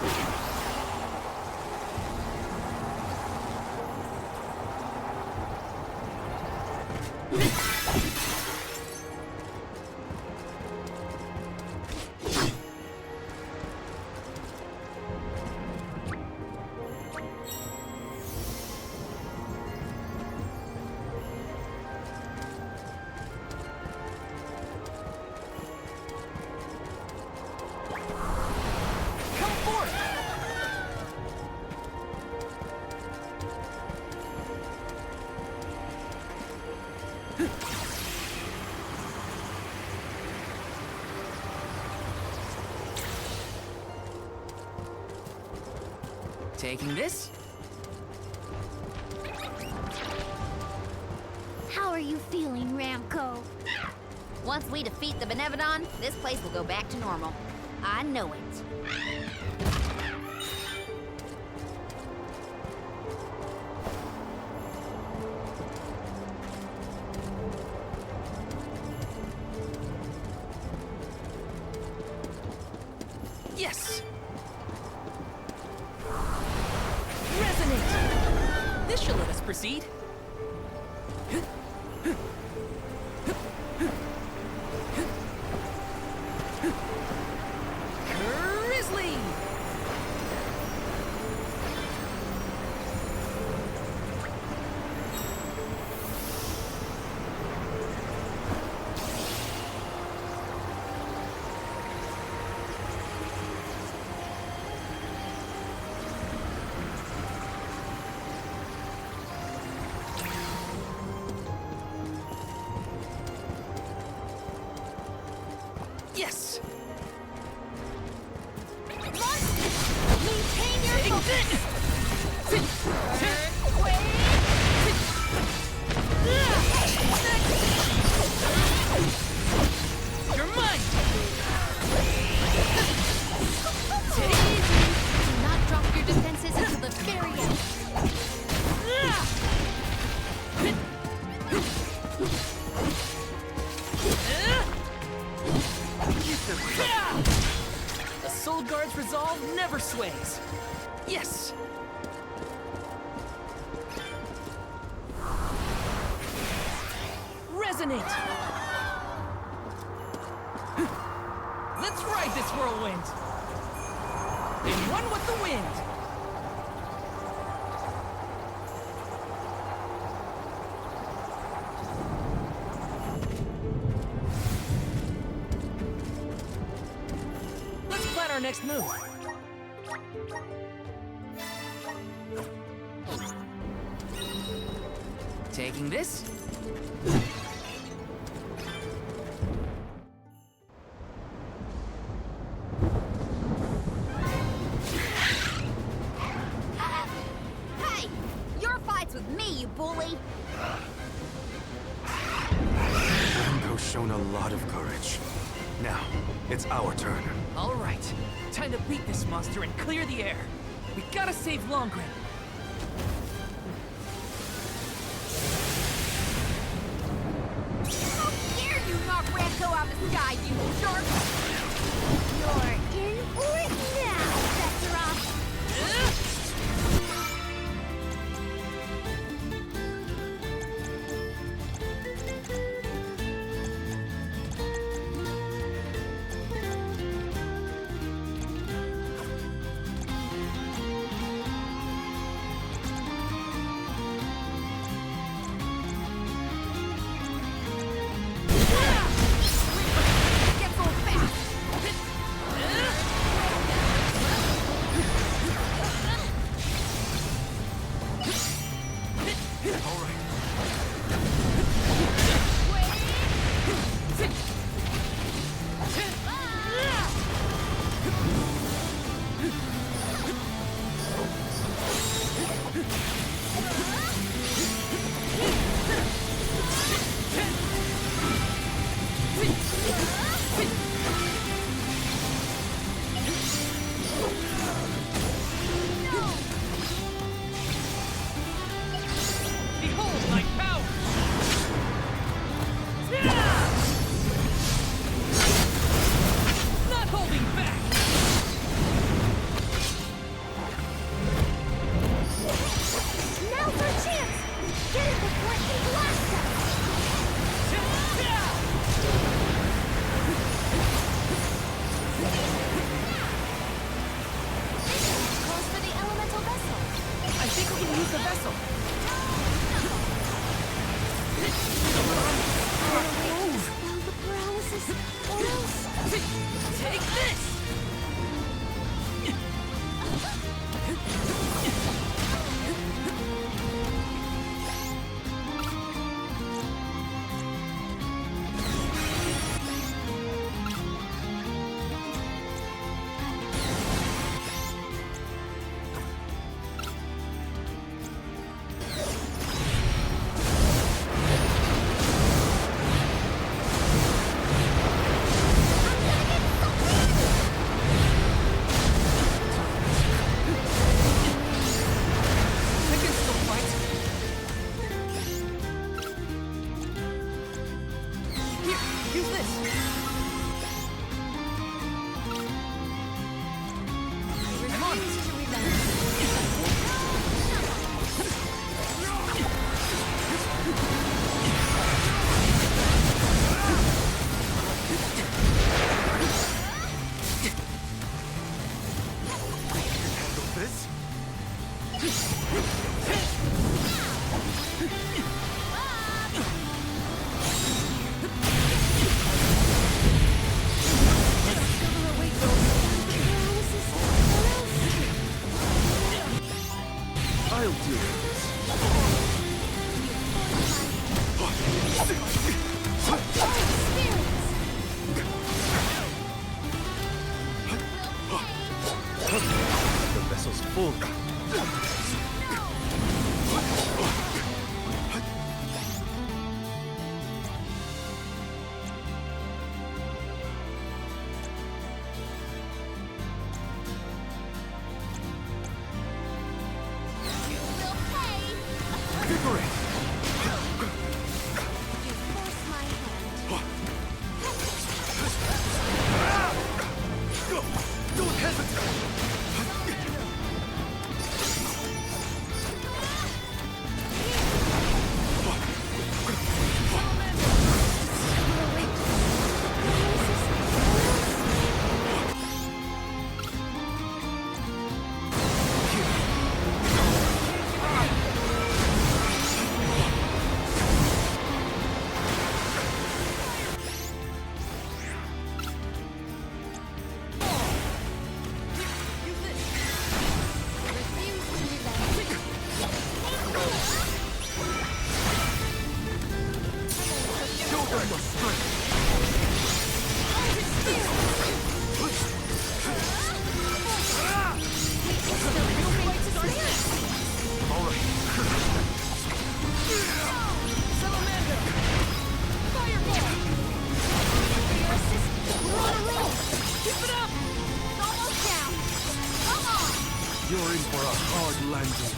Speaker 1: Come forth! Taking this?
Speaker 2: How are you feeling, Ramco?
Speaker 15: Once we defeat the Benevodon, this place will go back to normal. I know it.
Speaker 1: Yes! Resonate! This should let us proceed. Grizzly! Yes!
Speaker 7: Maintain your focus!
Speaker 1: You're mine!
Speaker 7: Take it easy. Do not drop your defenses until the very end.
Speaker 1: The Soul Guard's resolve never sways. Yes! Resonate! Let's ride this whirlwind! And one with the wind! Let's plan our next move. Taking this?
Speaker 15: Hey! Your fight's with me, you bully!
Speaker 3: shown a lot of courage. Now, it's our turn.
Speaker 1: All right. Time to beat this monster and clear the air. We gotta save Longren.
Speaker 15: How dare you knock Ramco out of the sky, you jerk! You're in for it now, Sephiroth!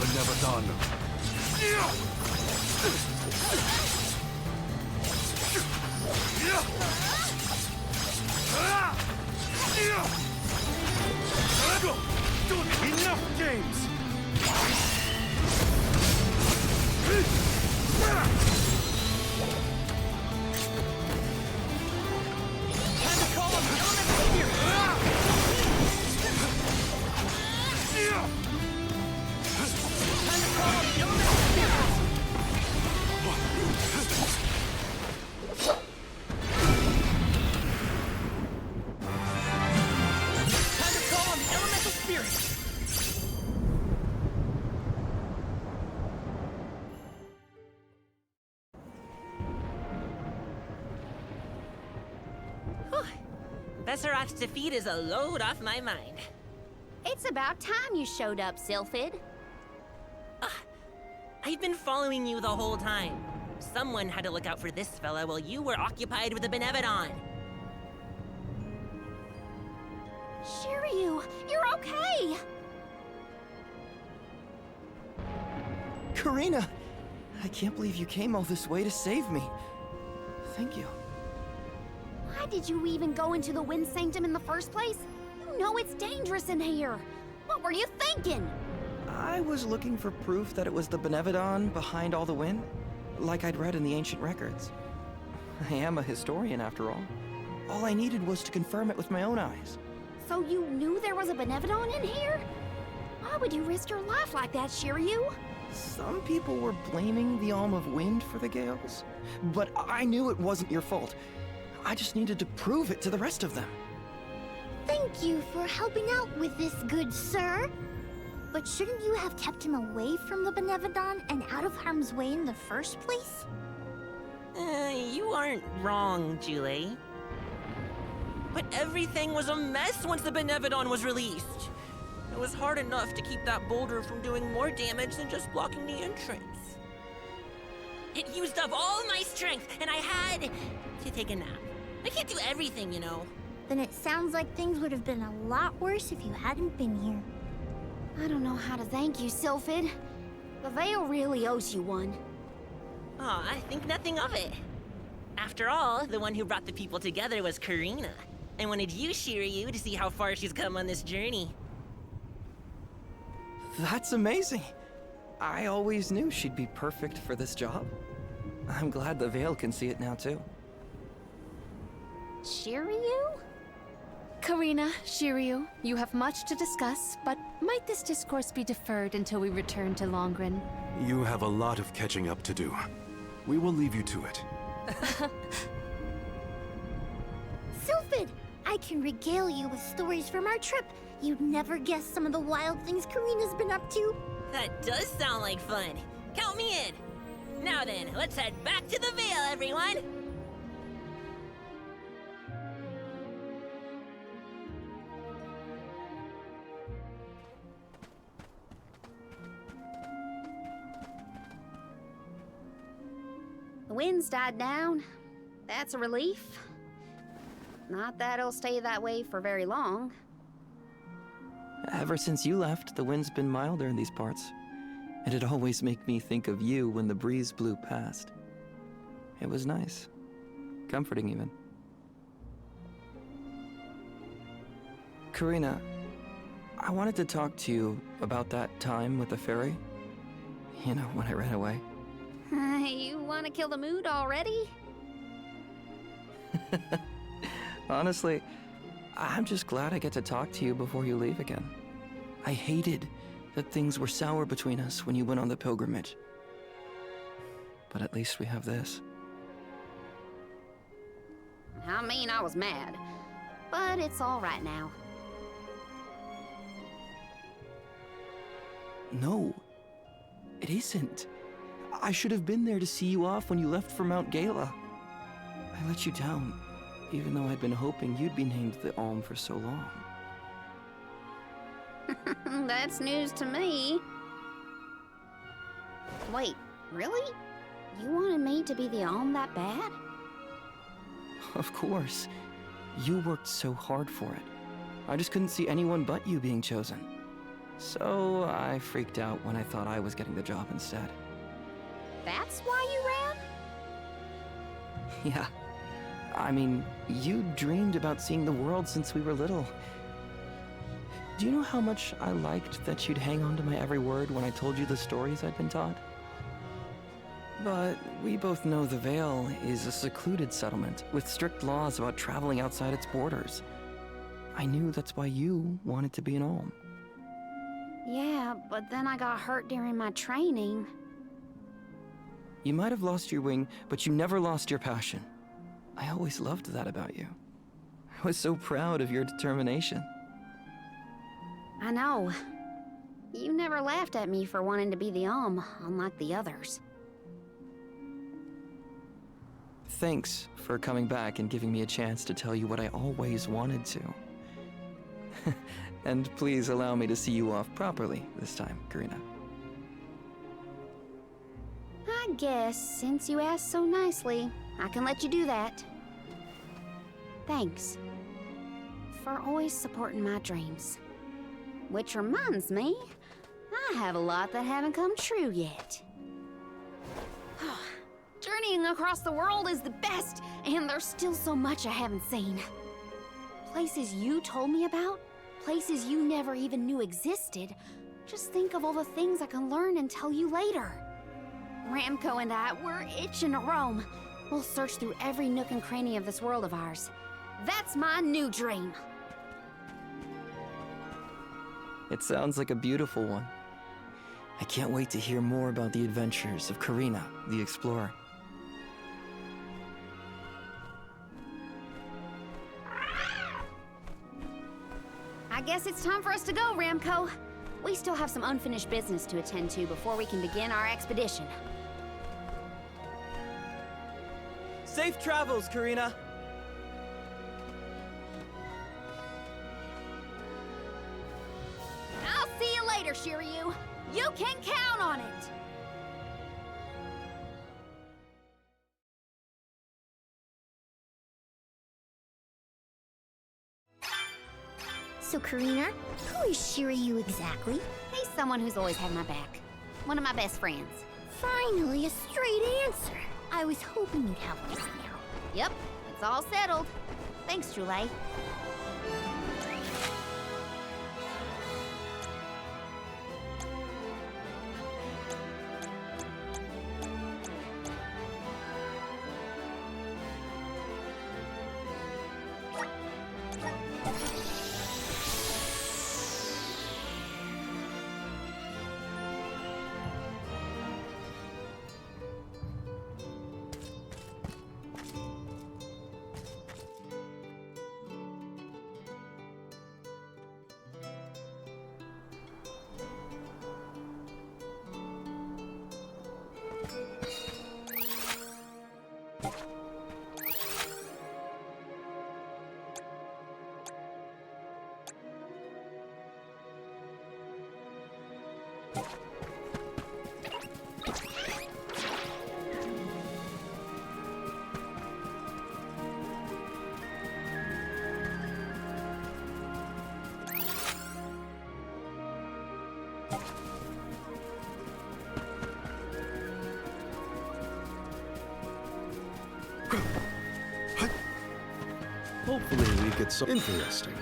Speaker 3: Benevadon. Enough games!
Speaker 1: Time to call on the elemental spirit! Time to call on the elemental spirit! Time to call on the elemental spirit!
Speaker 14: Besseroth's defeat is a load off my mind.
Speaker 15: It's about time you showed up, Sylphid.
Speaker 14: I've been following you the whole time. Someone had to look out for this fella while you were occupied with the Benevadon.
Speaker 2: Shiryu, you're okay!
Speaker 16: Karina! I can't believe you came all this way to save me. Thank you.
Speaker 2: Why did you even go into the Wind Sanctum in the first place? You know it's dangerous in here. What were you thinking?
Speaker 16: I was looking for proof that it was the Benevadon behind all the wind, like I'd read in the ancient records. I am a historian, after all. All I needed was to confirm it with my own eyes.
Speaker 2: So you knew there was a Benevadon in here? Why would you risk your life like that, Shiryu?
Speaker 16: Some people were blaming the Alm of Wind for the gales, but I knew it wasn't your fault. I just needed to prove it to the rest of them.
Speaker 4: Thank you for helping out with this, good sir. But shouldn't you have kept him away from the Benevadon and out of harm's way in the first place?
Speaker 14: You aren't wrong, Julie. But everything was a mess once the Benevadon was released. It was hard enough to keep that boulder from doing more damage than just blocking the entrance. It used up all my strength, and I had to take a nap. I can't do everything, you know.
Speaker 4: Then it sounds like things would have been a lot worse if you hadn't been here.
Speaker 2: I don't know how to thank you, Sylphid. The Veil really owes you one.
Speaker 14: Aw, I think nothing of it. After all, the one who brought the people together was Karina. I wanted you, Shiryu, to see how far she's come on this journey.
Speaker 16: That's amazing. I always knew she'd be perfect for this job. I'm glad the Veil can see it now, too.
Speaker 2: Shiryu?
Speaker 7: Karina, Shiryu, you have much to discuss, but might this discourse be deferred until we return to Longren?
Speaker 3: You have a lot of catching up to do. We will leave you to it.
Speaker 4: Sylphid, I can regale you with stories from our trip. You'd never guess some of the wild things Karina's been up to.
Speaker 14: That does sound like fun. Count me in. Now then, let's head back to the Veil, everyone.
Speaker 2: The wind's died down. That's a relief. Not that it'll stay that way for very long.
Speaker 16: Ever since you left, the wind's been milder in these parts. It'd always make me think of you when the breeze blew past. It was nice. Comforting, even. Karina, I wanted to talk to you about that time with the fairy. You know, when I ran away.
Speaker 2: You want to kill the mood already?
Speaker 16: Honestly, I'm just glad I get to talk to you before you leave again. I hated that things were sour between us when you went on the pilgrimage. But at least we have this.
Speaker 2: I mean, I was mad. But it's all right now.
Speaker 16: No, it isn't. I should have been there to see you off when you left for Mount Gala. I let you down, even though I'd been hoping you'd be named the Alm for so long.
Speaker 2: That's news to me. Wait, really? You wanted me to be the Alm that bad?
Speaker 16: Of course. You worked so hard for it. I just couldn't see anyone but you being chosen. So I freaked out when I thought I was getting the job instead.
Speaker 2: That's why you ran?
Speaker 16: Yeah. I mean, you dreamed about seeing the world since we were little. Do you know how much I liked that you'd hang on to my every word when I told you the stories I'd been taught? But we both know the Vale is a secluded settlement with strict laws about traveling outside its borders. I knew that's why you wanted to be an Olm.
Speaker 2: Yeah, but then I got hurt during my training.
Speaker 16: You might have lost your wing, but you never lost your passion. I always loved that about you. I was so proud of your determination.
Speaker 2: I know. You never laughed at me for wanting to be the unlike the others.
Speaker 16: Thanks for coming back and giving me a chance to tell you what I always wanted to. And please allow me to see you off properly this time, Karina.
Speaker 2: I guess, since you asked so nicely, I can let you do that. Thanks for always supporting my dreams. Which reminds me, I have a lot that haven't come true yet. Journeying across the world is the best, and there's still so much I haven't seen. Places you told me about, places you never even knew existed. Just think of all the things I can learn and tell you later. Ramco and I, we're itching to roam. We'll search through every nook and cranny of this world of ours. That's my new dream.
Speaker 16: It sounds like a beautiful one. I can't wait to hear more about the adventures of Karina, the explorer.
Speaker 2: I guess it's time for us to go, Ramco. We still have some unfinished business to attend to before we can begin our expedition.
Speaker 16: Safe travels, Karina!
Speaker 2: I'll see you later, Shiryu. You can count on it!
Speaker 4: So, Karina, who is Shiryu exactly?
Speaker 2: He's someone who's always had my back. One of my best friends.
Speaker 4: Finally, a straight answer. I was hoping you'd have one by now.
Speaker 2: Yep, it's all settled. Thanks, Jule.
Speaker 3: Hopefully we get some interesting.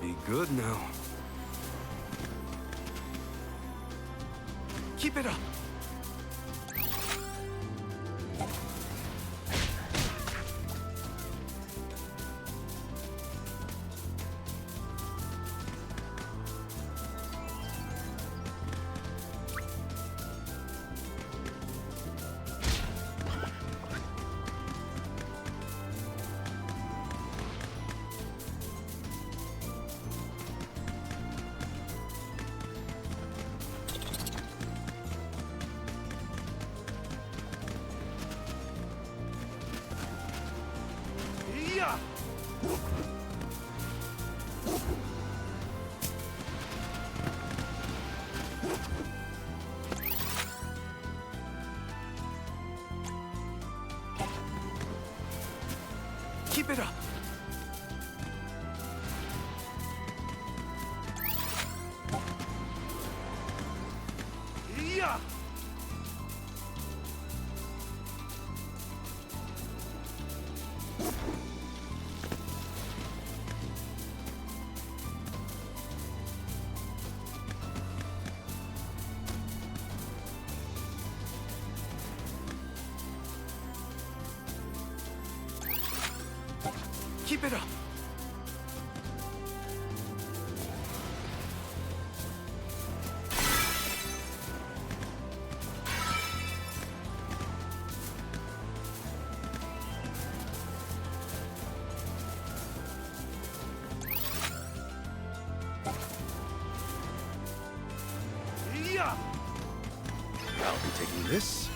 Speaker 3: Be good now. Keep it up. Keep it up! Yeah! Keep it up! Yeah! I'll be taking this.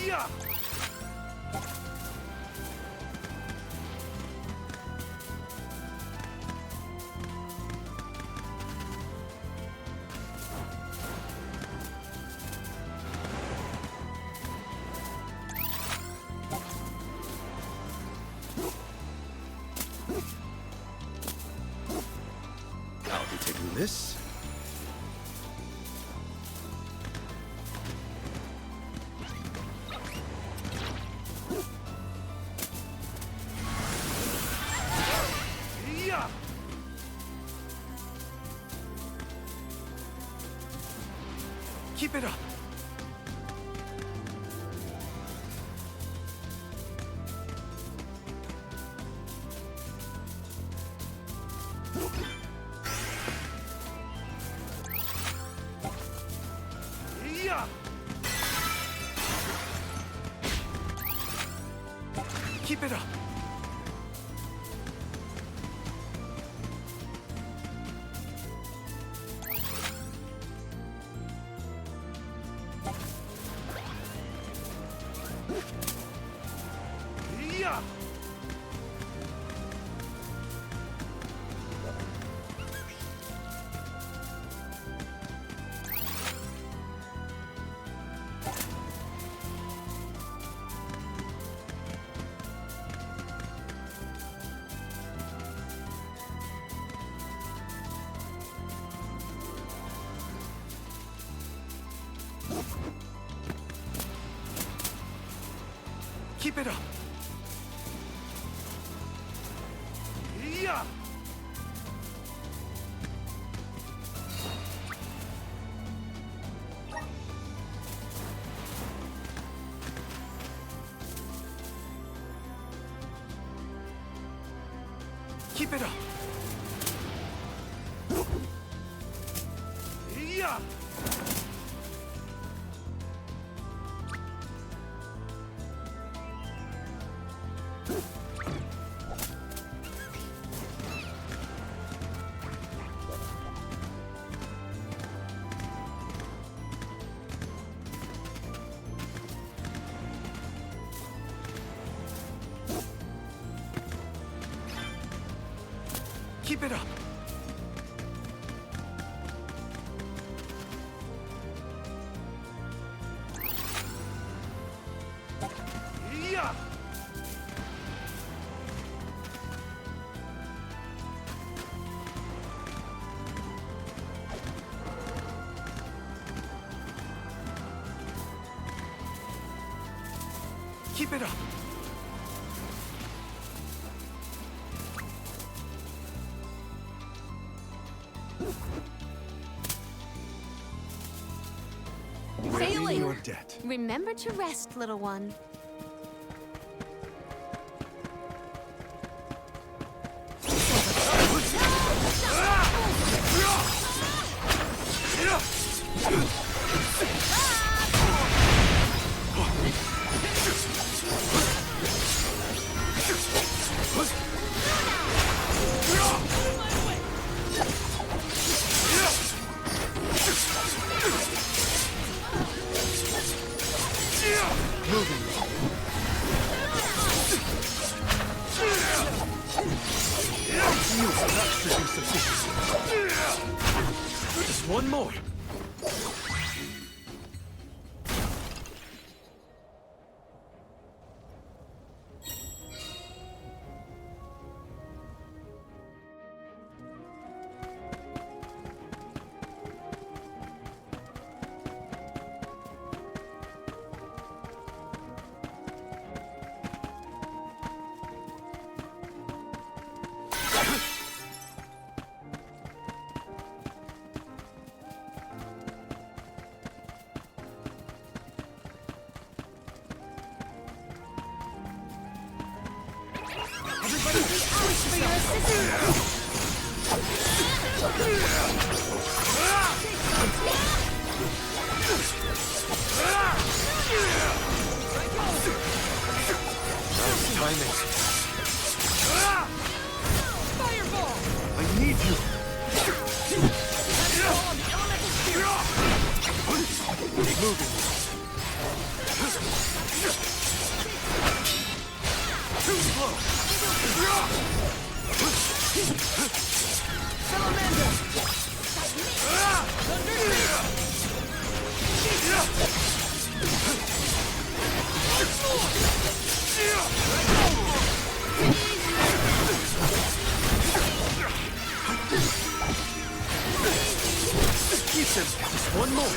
Speaker 3: Yeah! I'll be taking this. Yeah! Keep it up! Yeah! Keep it up! Yeah! Keep it up! Yeah! Keep it up! Yeah! Keep it up! Yeah! Keep it up!
Speaker 7: Sailing!
Speaker 3: Your debt.
Speaker 7: Remember to rest, little one.
Speaker 3: It's useless. That should be sufficient. Just one more. Just one more.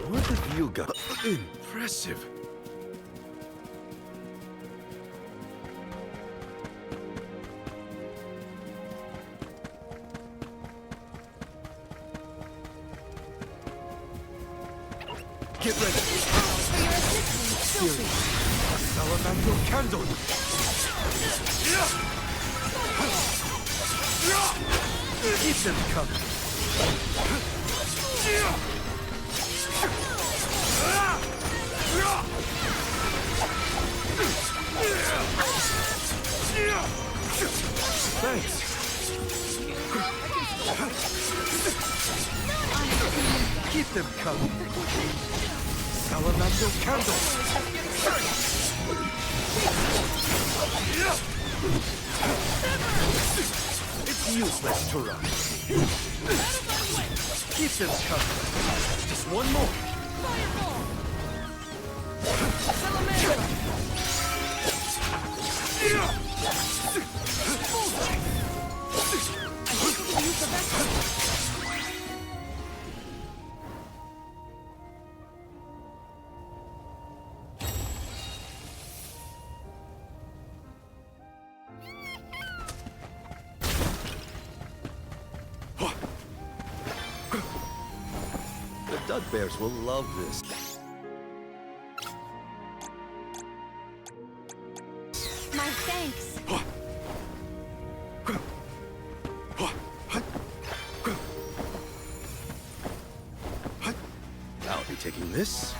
Speaker 3: What have you got? Impressive. Get ready. Serious. Salamander candle. Keep them coming. Thanks. Keep them coming. Salamander candle. It's useless to run. Keep them coming. Just one more. The Dud Bears will love this.
Speaker 7: My thanks.
Speaker 3: I'll be taking this.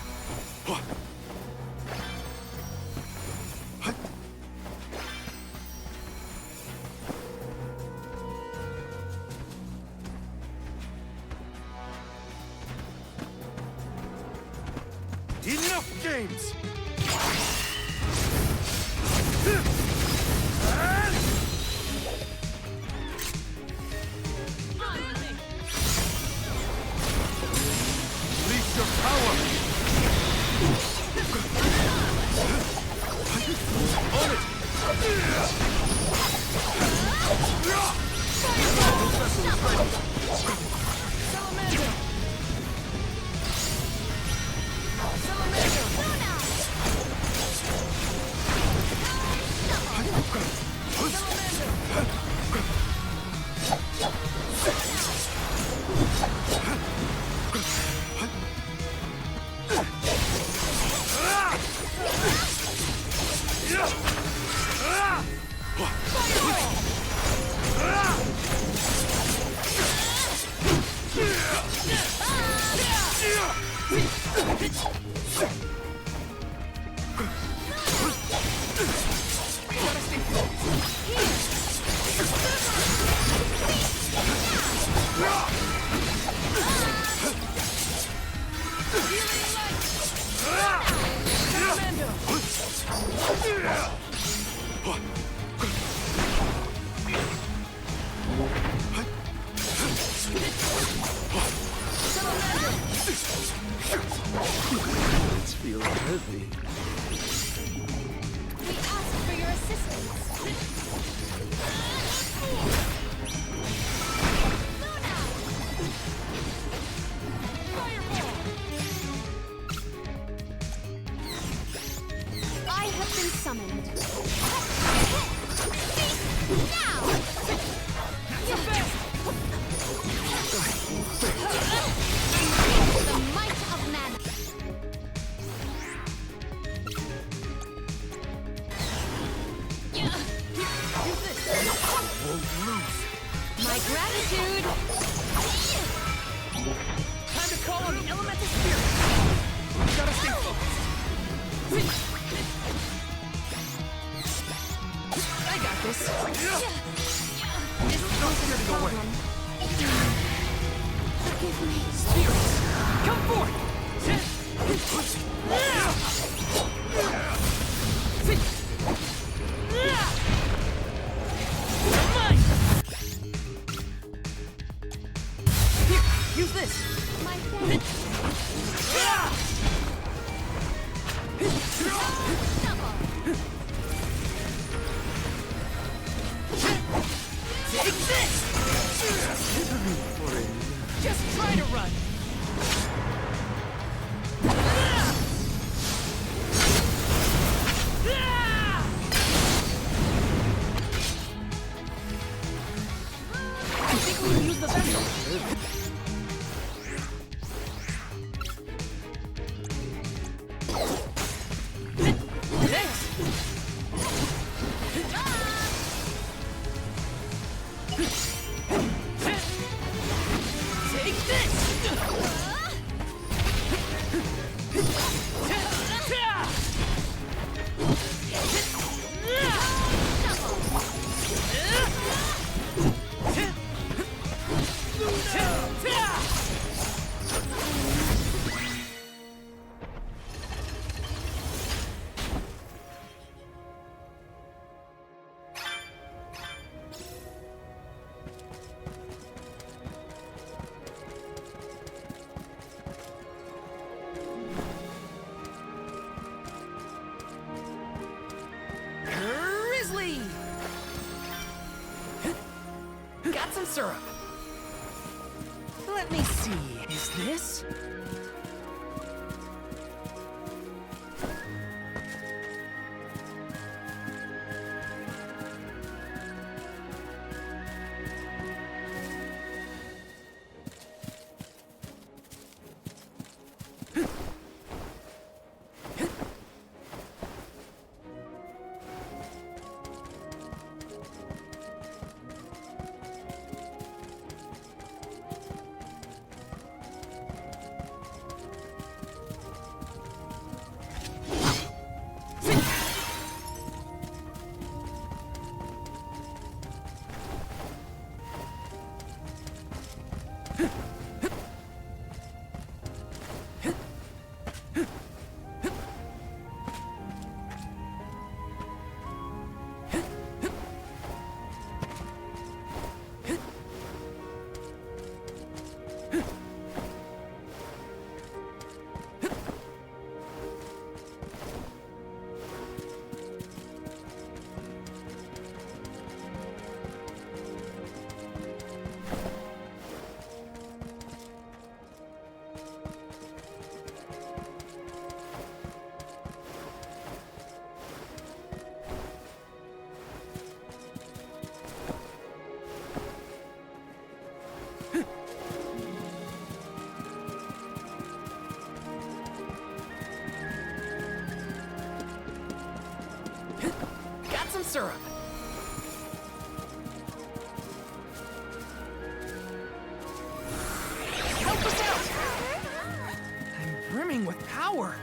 Speaker 3: Enough games! Release your power! On it! It's feeling heavy.
Speaker 4: We ask for your assistance.
Speaker 2: I have been summoned.
Speaker 4: Now! The might of man.
Speaker 7: My gratitude!
Speaker 1: Time to call on the elemental spirit! Gotta stay focused. I got this.
Speaker 2: Don't get in the way. Forgive me.
Speaker 1: Spirits, come forth! Here, use this!
Speaker 2: My friend.
Speaker 1: Take this! Just try to run! I think we can use the vessel. Take this! Grizzly! Got some syrup. Let me see. Is this? power!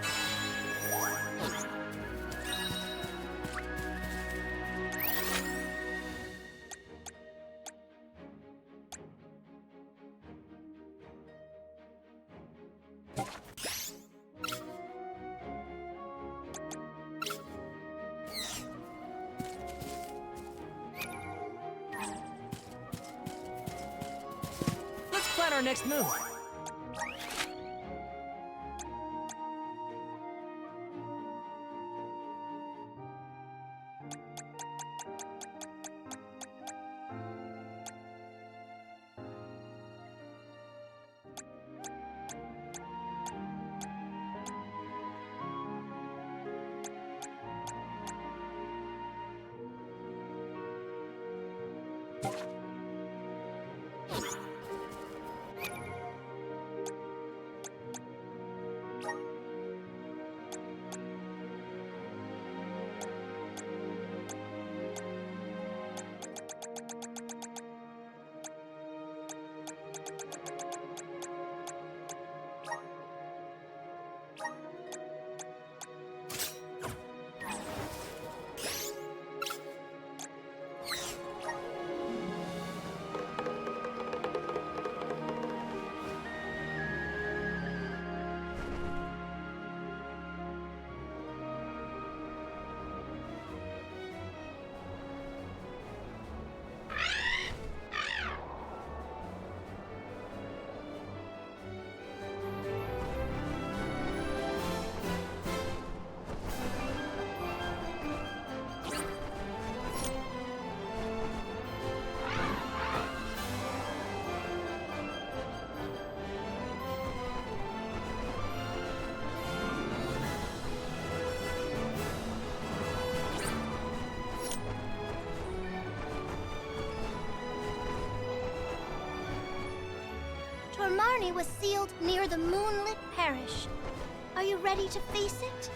Speaker 1: Let's plan our next move.
Speaker 4: Tormarni was sealed near the moonlit parish. Are you ready to face it?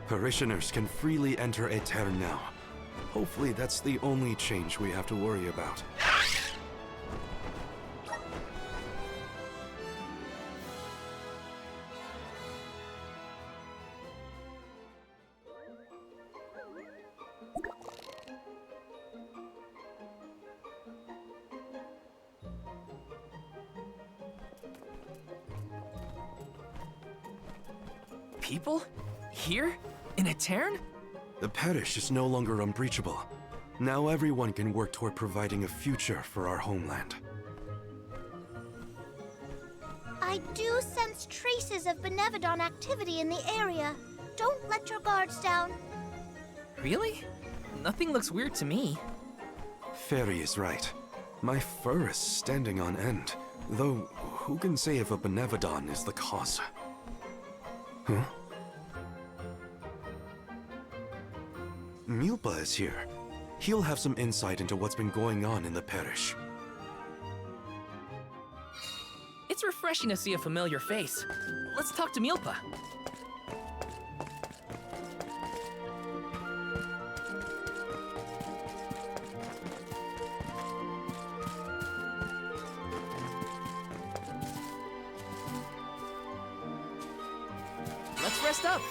Speaker 3: Parishioners can freely enter Aetern now. Hopefully that's the only change we have to worry about.
Speaker 1: People? Here? In Aetern?
Speaker 3: The parish is no longer unbreachable. Now everyone can work toward providing a future for our homeland.
Speaker 4: I do sense traces of Benevodon activity in the area. Don't let your guards down.
Speaker 1: Really? Nothing looks weird to me.
Speaker 3: Fairy is right. My fur is standing on end. Though, who can say if a Benevodon is the cause? Huh? Milpa is here. He'll have some insight into what's been going on in the parish.
Speaker 1: It's refreshing to see a familiar face. Let's talk to Milpa. Let's rest up.